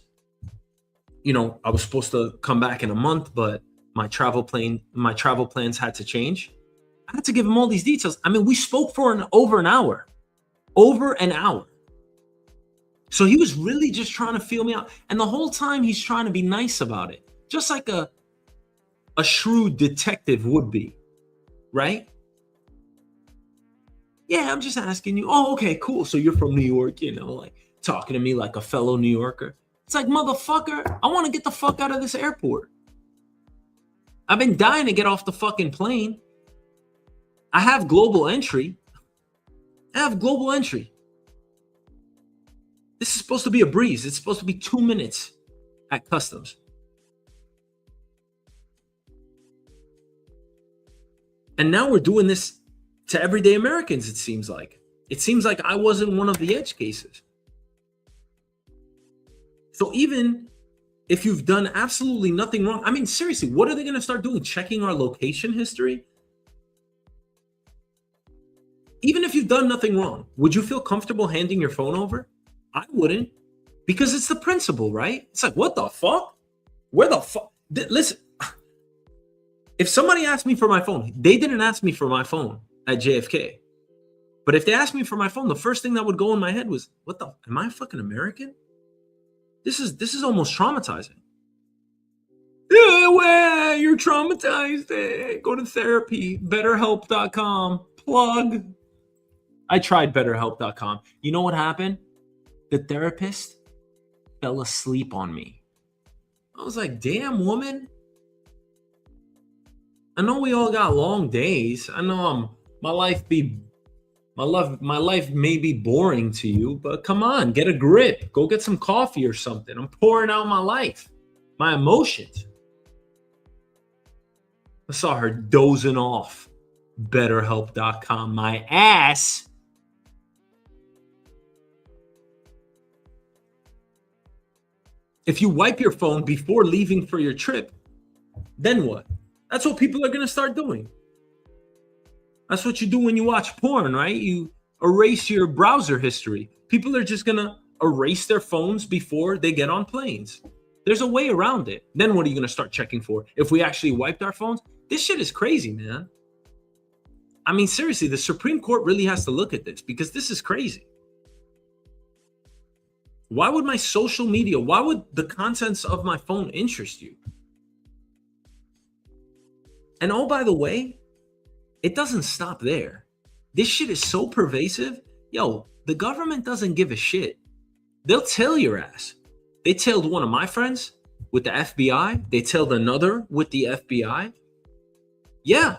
I was supposed to come back in a month, but my travel plans had to change. I had to give him all these details. I mean, we spoke for over an hour. So he was really just trying to feel me out. And the whole time he's trying to be nice about it, just like a shrewd detective would be, right? Yeah, I'm just asking you. Oh, okay, cool. So you're from New York, like talking to me like a fellow New Yorker. It's like, motherfucker, I want to get the fuck out of this airport. I've been dying to get off the fucking plane. I have global entry. This is supposed to be a breeze. It's supposed to be 2 minutes at customs. And now we're doing this to everyday Americans, it seems like. It seems like I wasn't one of the edge cases. So even if you've done absolutely nothing wrong, I mean, seriously, what are they going to start doing? Checking our location history? Even if you've done nothing wrong, would you feel comfortable handing your phone over? I wouldn't, because it's the principle, right? It's like, what the fuck? Where the fuck? Listen, if somebody asked me for my phone, they didn't ask me for my phone at JFK. But if they asked me for my phone, the first thing that would go in my head was, am I fucking American? This is almost traumatizing. Yeah, well, you're traumatized. Hey, go to therapy, betterhelp.com, plug. I tried betterhelp.com. You know what happened? The therapist fell asleep on me. I was like, damn, woman. I know we all got long days. I know my life may be boring to you, but come on, get a grip. Go get some coffee or something. I'm pouring out my life, my emotions. I saw her dozing off. Betterhelp.com, my ass. If you wipe your phone before leaving for your trip, then what? That's what people are going to start doing. That's what you do when you watch porn, right? You erase your browser history. People are just going to erase their phones before they get on planes. There's a way around it. Then what are you going to start checking for? If we actually wiped our phones? This shit is crazy, man. I mean, seriously, the Supreme Court really has to look at this because this is crazy. Why would my social media, why would the contents of my phone interest you? And oh, by the way, it doesn't stop there. This shit is so pervasive. Yo, the government doesn't give a shit. They'll tail your ass. They tailed one of my friends with the FBI. They tailed another with the FBI. Yeah.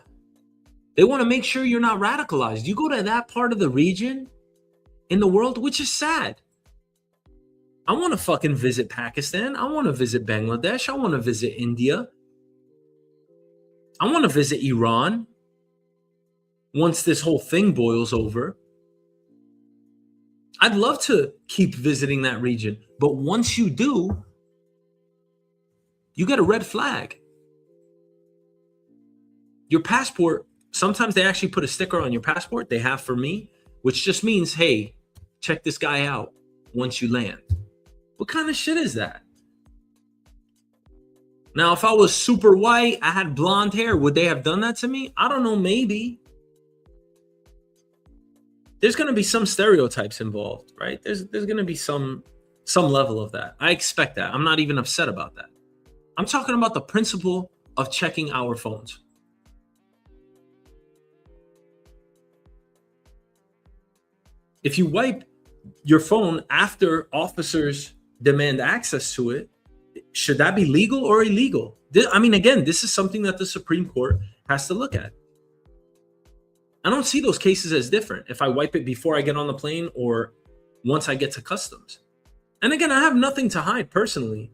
They want to make sure you're not radicalized. You go to that part of the region in the world, which is sad. I want to fucking visit Pakistan. I want to visit Bangladesh. I want to visit India. I want to visit Iran. Once this whole thing boils over, I'd love to keep visiting that region. But once you do, you get a red flag. Your passport, sometimes they actually put a sticker on your passport. They have for me, which just means, hey, check this guy out once you land. What kind of shit is that? Now, if I was super white, I had blonde hair, would they have done that to me? I don't know, maybe. There's going to be some stereotypes involved, right? There's going to be some level of that. I expect that. I'm not even upset about that. I'm talking about the principle of checking our phones. If you wipe your phone after officers demand access to it, should that be legal or illegal? I mean, again, this is something that the Supreme Court has to look at. I don't see those cases as different if I wipe it before I get on the plane or once I get to customs. And again, I have nothing to hide personally.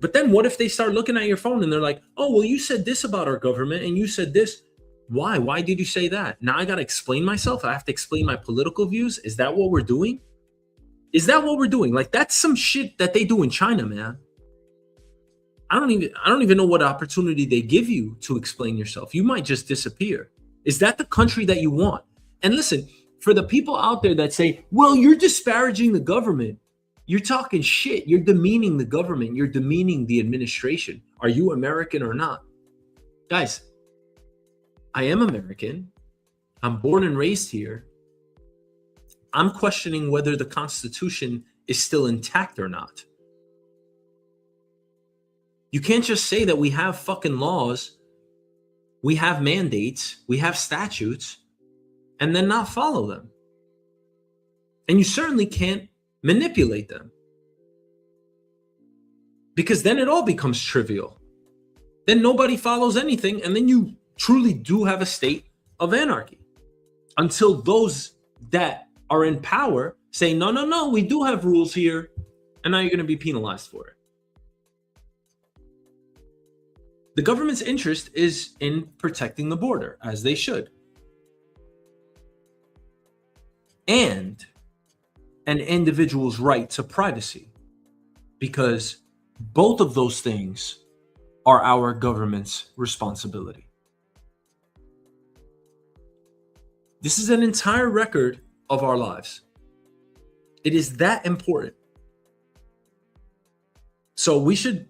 But then what if they start looking at your phone and they're like, oh, well, you said this about our government and you said this. Why? Why did you say that? Now I got to explain myself. I have to explain my political views. Is that what we're doing? Is that what we're doing? Like, that's some shit that they do in China, man. I don't even know what opportunity they give you to explain yourself. You might just disappear. Is that the country that you want? And listen, for the people out there that say, well, you're disparaging the government, you're talking shit. You're demeaning the government. You're demeaning the administration. Are you American or not? Guys, I am American. I'm born and raised here. I'm questioning whether the Constitution is still intact or not. You can't just say that we have fucking laws, we have mandates, we have statutes, and then not follow them. And you certainly can't manipulate them, because then it all becomes trivial. Then nobody follows anything, and then you truly do have a state of anarchy until those that are in power say, no, we do have rules here, and now you're going to be penalized for it. The government's interest is in protecting the border, as they should. And an individual's right to privacy, because both of those things are our government's responsibility. This is an entire record of our lives. It is that important. So we should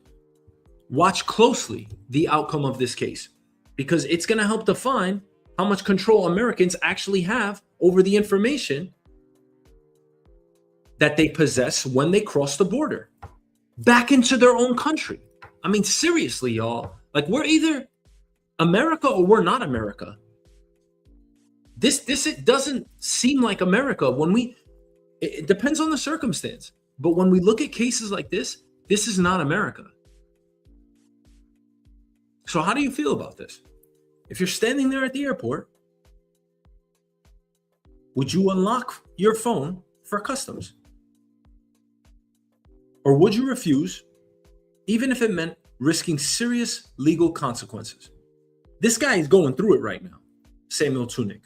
watch closely the outcome of this case, because it's going to help define how much control Americans actually have over the information that they possess when they cross the border back into their own country. I mean, seriously, y'all. Like, we're either America or we're not America. It doesn't seem like America when it depends on the circumstance. But when we look at cases like this is not America. So how do you feel about this? If you're standing there at the airport, would you unlock your phone for customs? Or would you refuse, even if it meant risking serious legal consequences? This guy is going through it right now, Samuel Tunick.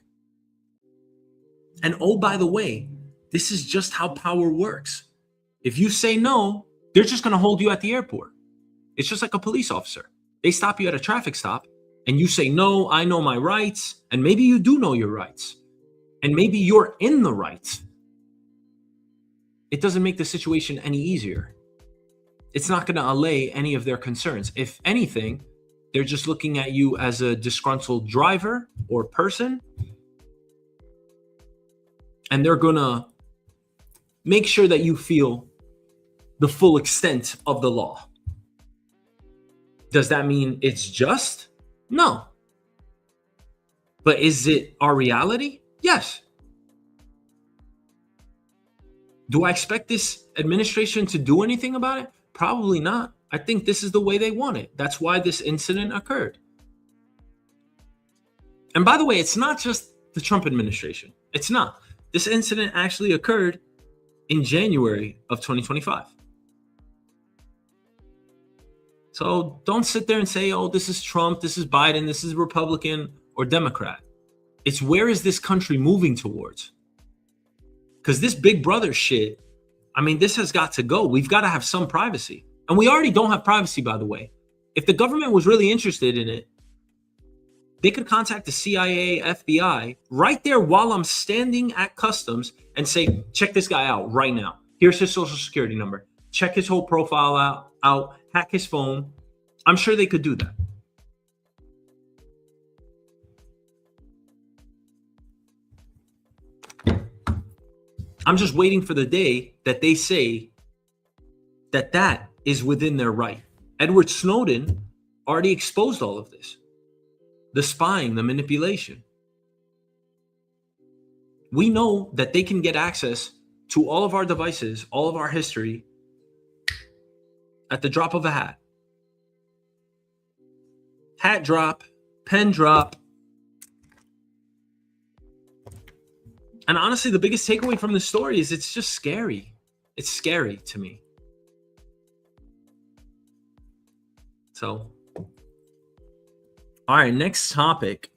And oh, by the way, this is just how power works. If you say no, they're just going to hold you at the airport. It's just like a police officer. They stop you at a traffic stop and you say, no, I know my rights. And maybe you do know your rights. And maybe you're in the right. It doesn't make the situation any easier. It's not going to allay any of their concerns. If anything, they're just looking at you as a disgruntled driver or person. And they're going to make sure that you feel the full extent of the law. Does that mean it's just? No. But is it our reality? Yes. Do I expect this administration to do anything about it? Probably not. I think this is the way they want it. That's why this incident occurred. And by the way, it's not just the Trump administration. It's not. This incident actually occurred in January of 2025. So don't sit there and say, oh, this is Trump, this is Biden, this is Republican or Democrat. It's where is this country moving towards? Because this Big Brother shit, I mean, this has got to go. We've got to have some privacy. And we already don't have privacy, by the way. If the government was really interested in it, they could contact the CIA, FBI right there while I'm standing at customs and say, check this guy out right now. Here's his social security number. Check his whole profile out, hack his phone. I'm sure they could do that. I'm just waiting for the day that they say that that is within their right. Edward Snowden already exposed all of this. The spying, the manipulation. We know that they can get access to all of our devices, all of our history at the drop of a hat. Hat drop, pen drop. And honestly, the biggest takeaway from this story is it's just scary. It's scary to me. So, all right, next topic.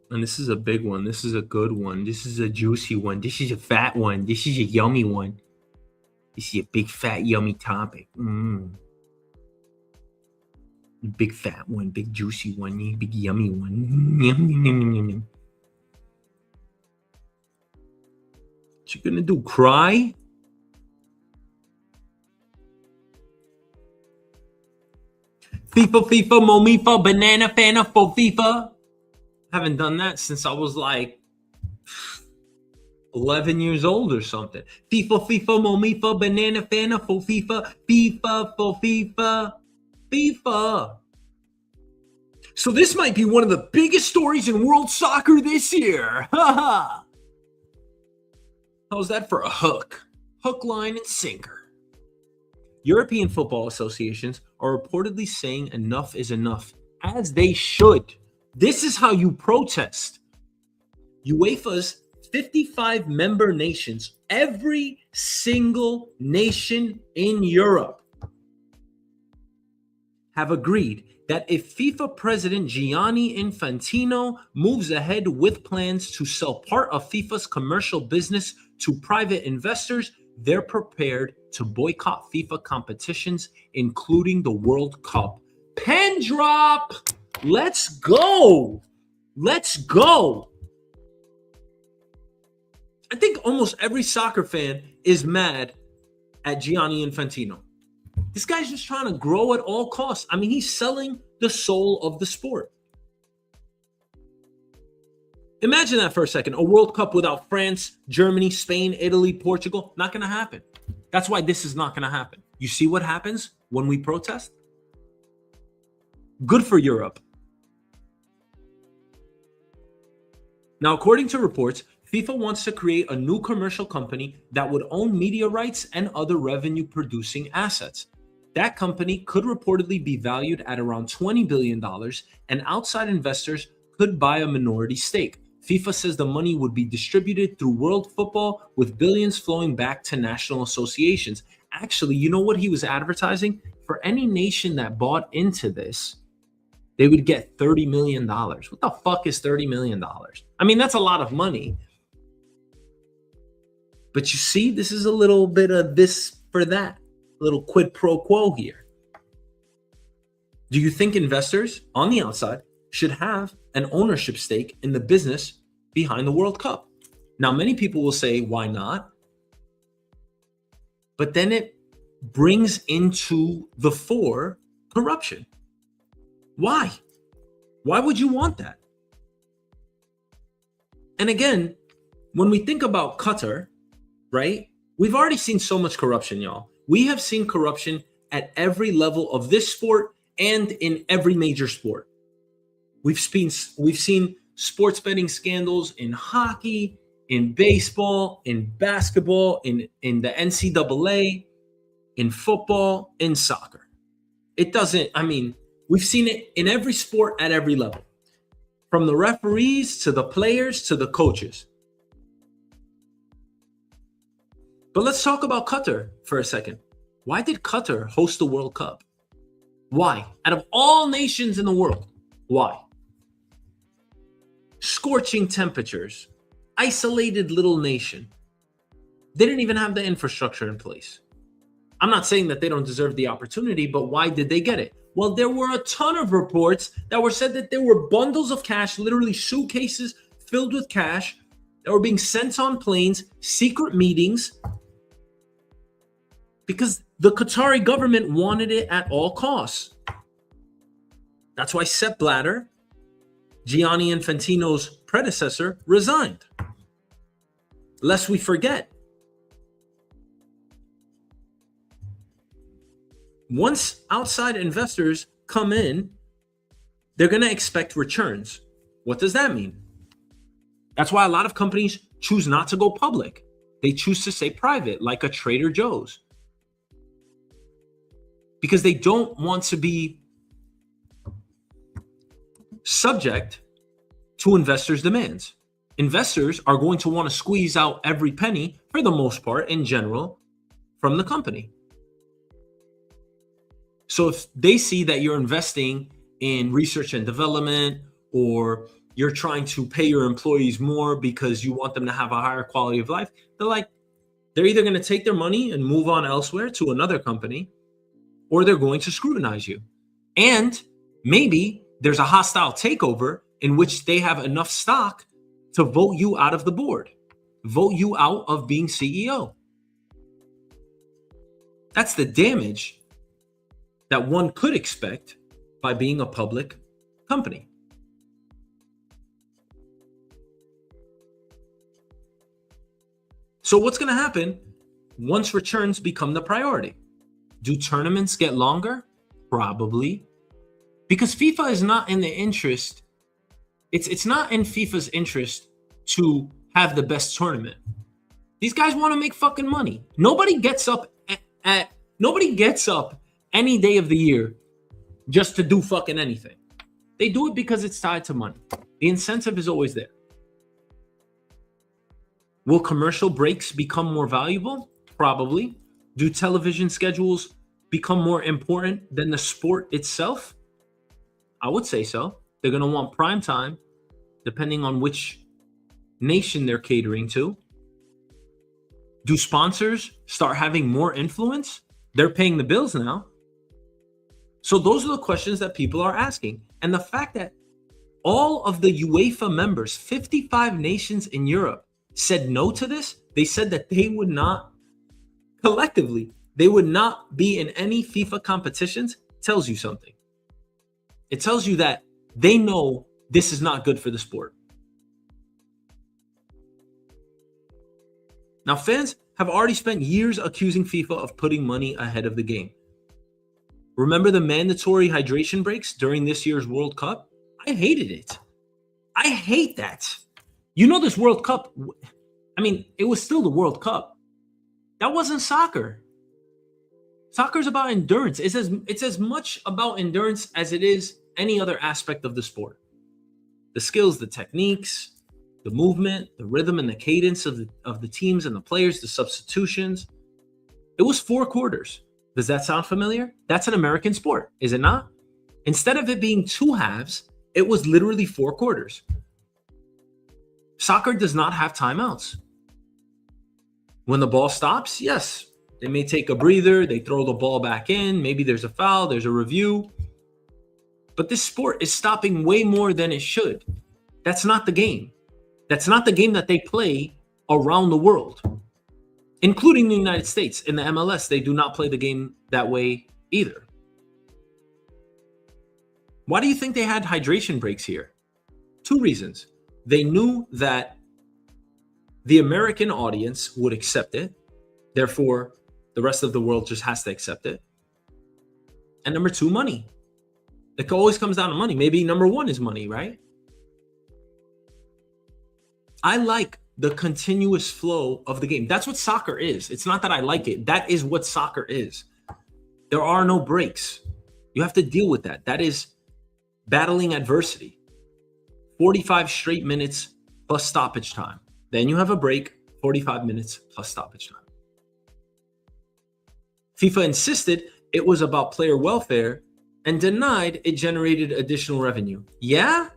And this is a big one. This is a good one. This is a juicy one. This is a fat one. This is a yummy one. This is a big, fat, yummy topic. Big, fat one. Big, juicy one. Big, yummy one. Yum, yum, yum, yum, yum. What you gonna do? Cry? FIFA, Momifa, banana, fana, for FIFA. Haven't done that since I was like 11 years old or something. FIFA, Momifa, banana, fana, for FIFA. FIFA, for FIFA. FIFA. So this might be one of the biggest stories in world soccer this year. How's that for a hook? Hook, line, and sinker. European football associations are reportedly saying enough is enough, as they should. This is how you protest. UEFA's 55 member nations, every single nation in Europe, have agreed that if FIFA President Gianni Infantino moves ahead with plans to sell part of FIFA's commercial business to private investors, they're prepared to boycott FIFA competitions, including the World Cup. Pen drop! Let's go! Let's go! I think almost every soccer fan is mad at Gianni Infantino. This guy's just trying to grow at all costs. I mean, he's selling the soul of the sport. Imagine that for a second. A World Cup without France, Germany, Spain, Italy, Portugal. Not going to happen. That's why this is not going to happen. You see what happens when we protest? Good for Europe. Now, according to reports, FIFA wants to create a new commercial company that would own media rights and other revenue-producing assets. That company could reportedly be valued at around $20 billion, and outside investors could buy a minority stake. FIFA says the money would be distributed through world football, with billions flowing back to national associations. Actually, you know what he was advertising? For any nation that bought into this, they would get $30 million. What the fuck is $30 million? I mean, that's a lot of money. But you see, this is a little bit of this for that, a little quid pro quo here. Do you think investors on the outside should have an ownership stake in the business behind the World Cup? Now, many people will say, why not? But then it brings into the fore corruption. Why? Why would you want that? And again, when we think about Qatar, right? We've already seen so much corruption, y'all. We have seen corruption at every level of this sport and in every major sport. We've seen sports betting scandals in hockey, in baseball, in basketball, in the NCAA, in football, in soccer. We've seen it in every sport at every level, from the referees to the players to the coaches. But let's talk about Qatar for a second. Why did Qatar host the World Cup? Why? Out of all nations in the world, why? Scorching temperatures, isolated little nation. They didn't even have the infrastructure in place. I'm not saying that they don't deserve the opportunity, but why did they get it? Well, there were a ton of reports that were said that there were bundles of cash, literally suitcases filled with cash, that were being sent on planes, secret meetings, because the Qatari government wanted it at all costs. That's why Sepp Blatter, Gianni Infantino's predecessor, resigned. Lest we forget, once outside investors come in, they're going to expect returns. What does that mean? That's why a lot of companies choose not to go public. They choose to stay private, like a Trader Joe's, because they don't want to be subject to investors' demands. Investors are going to want to squeeze out every penny, for the most part, in general, from the company. So if they see that you're investing in research and development or you're trying to pay your employees more because you want them to have a higher quality of life. They're either going to take their money and move on elsewhere to another company, or they're going to scrutinize you. And maybe there's a hostile takeover in which they have enough stock to vote you out of the board, vote you out of being CEO. That's the damage that one could expect by being a public company. So what's going to happen once returns become the priority? Do tournaments get longer? Probably. Because FIFA is not in the interest, it's not in FIFA's interest to have the best tournament. These guys want to make fucking money. Nobody gets up any day of the year just to do fucking anything. They do it because it's tied to money. The incentive is always there. Will commercial breaks become more valuable? Probably. Do television schedules become more important than the sport itself? I would say so. They're going to want prime time, depending on which nation they're catering to. Do sponsors start having more influence? They're paying the bills now. So those are the questions that people are asking. And the fact that all of the UEFA members, 55 nations in Europe, said no to this, they said that they would not, collectively, they would not be in any FIFA competitions, tells you something. It tells you that they know this is not good for the sport. Now, fans have already spent years accusing FIFA of putting money ahead of the game. Remember the mandatory hydration breaks during this year's World Cup? I hated it. I hate that. You know, this World Cup, I mean, it was still the World Cup. That wasn't soccer. Soccer is about endurance. It's as much about endurance as it is any other aspect of the sport. The skills, the techniques, the movement, the rhythm and the cadence of the teams and the players, the substitutions. It was 4 quarters. Does that sound familiar? That's an American sport, is it not? Instead of it being 2 halves, it was literally 4 quarters. Soccer does not have timeouts. When the ball stops, yes, they may take a breather, they throw the ball back in, maybe there's a foul, there's a review. But this sport is stopping way more than it should. That's not the game. That's not the game that they play around the world, including the United States. In the MLS, they do not play the game that way either. Why do you think they had hydration breaks here? 2 reasons. They knew that the American audience would accept it. Therefore, the rest of the world just has to accept it. And number 2, money. It always comes down to money. Maybe number 1 is money, right? I like the continuous flow of the game. That's what soccer is. It's not that I like it. That is what soccer is. There are no breaks. You have to deal with that. That is battling adversity. 45 straight minutes plus stoppage time. Then you have a break, 45 minutes plus stoppage time. FIFA insisted it was about player welfare and denied it generated additional revenue. Yeah.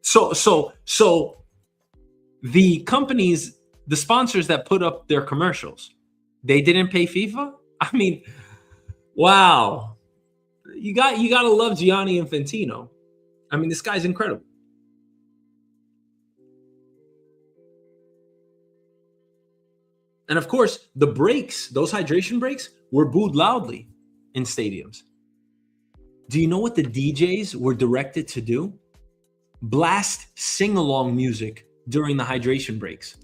So the companies, the sponsors that put up their commercials, they didn't pay FIFA? I mean, wow. You got to love Gianni Infantino. I mean, this guy's incredible. And of course, the breaks, those hydration breaks, were booed loudly in stadiums. Do you know what the DJs were directed to do? Blast sing-along music during the hydration breaks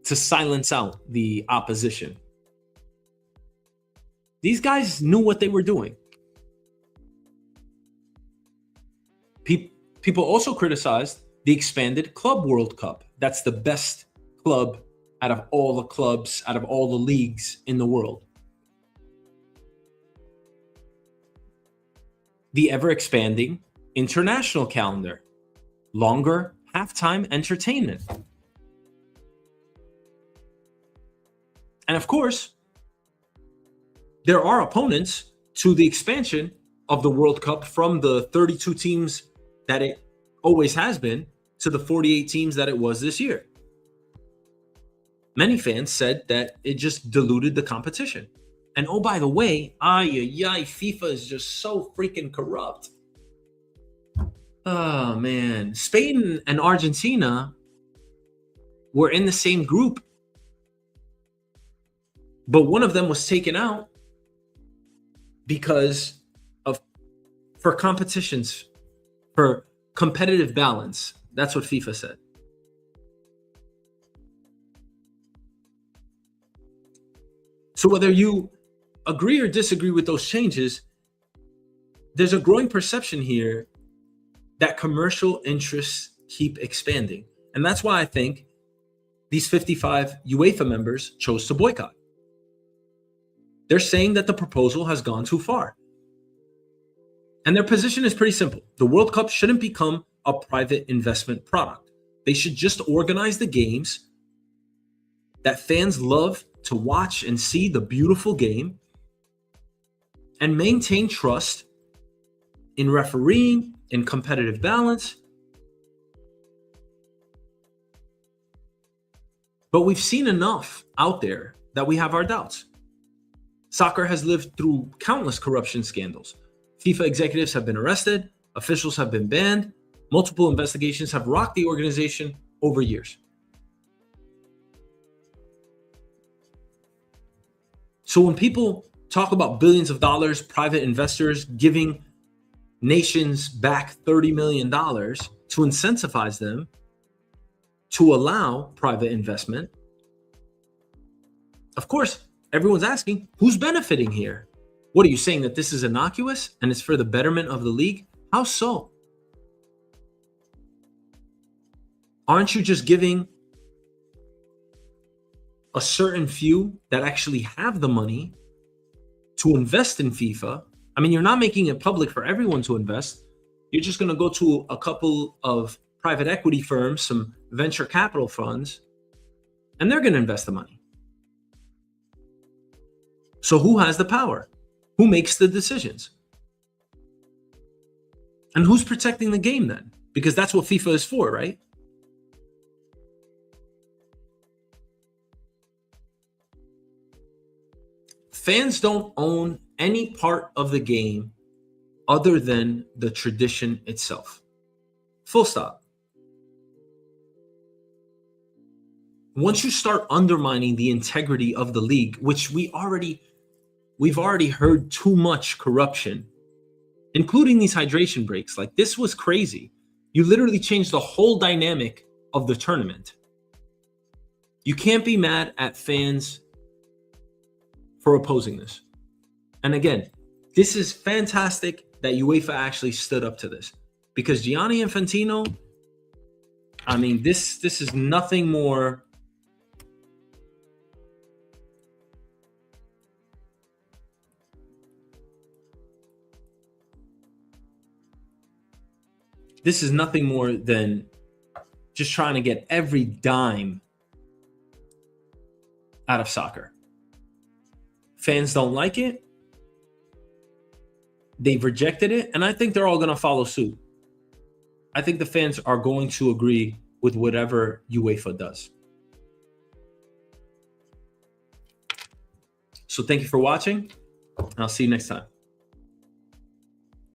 to silence out the opposition. These guys knew what they were doing. People also criticized the expanded Club World Cup. That's the best club out of all the clubs, out of all the leagues in the world. The ever-expanding international calendar. Longer halftime entertainment. And of course, there are opponents to the expansion of the World Cup from the 32 teams that it always has been to the 48 teams that it was this year. Many fans said that it just diluted the competition. And oh, by the way, FIFA is just so freaking corrupt. Oh, man. Spain and Argentina were in the same group, but one of them was taken out because for competitions, for competitive balance. That's what FIFA said. So whether you agree or disagree with those changes, there's a growing perception here that commercial interests keep expanding. And that's why I think these 55 UEFA members chose to boycott. They're saying that the proposal has gone too far. And their position is pretty simple. The World Cup shouldn't become a private investment product. They should just organize the games that fans love to watch and see, the beautiful game, and maintain trust in refereeing, in competitive balance. But we've seen enough out there that we have our doubts. Soccer has lived through countless corruption scandals. FIFA executives have been arrested, officials have been banned, multiple investigations have rocked the organization over years. So when people talk about billions of dollars, private investors giving nations back $30 million to incentivize them to allow private investment, of course, everyone's asking, who's benefiting here? What are you saying, that this is innocuous and it's for the betterment of the league? How so? Aren't you just giving a certain few that actually have the money to invest in FIFA? I mean, you're not making it public for everyone to invest. You're just going to go to a couple of private equity firms, some venture capital funds, and they're going to invest the money. So who has the power? Who makes the decisions? And who's protecting the game then? Because that's what FIFA is for, right? Fans don't own any part of the game other than the tradition itself. Full stop. Once you start undermining the integrity of the league, which we've already heard too much corruption, including these hydration breaks. Like, this was crazy. You literally changed the whole dynamic of the tournament. You can't be mad at fans for opposing this. And again, this is fantastic that UEFA actually stood up to this, because Gianni Infantino, I mean, this is nothing more than just trying to get every dime out of soccer. Fans don't like it. They've rejected it, and I think they're all going to follow suit. I think the fans are going to agree with whatever UEFA does. So thank you for watching, and I'll see you next time.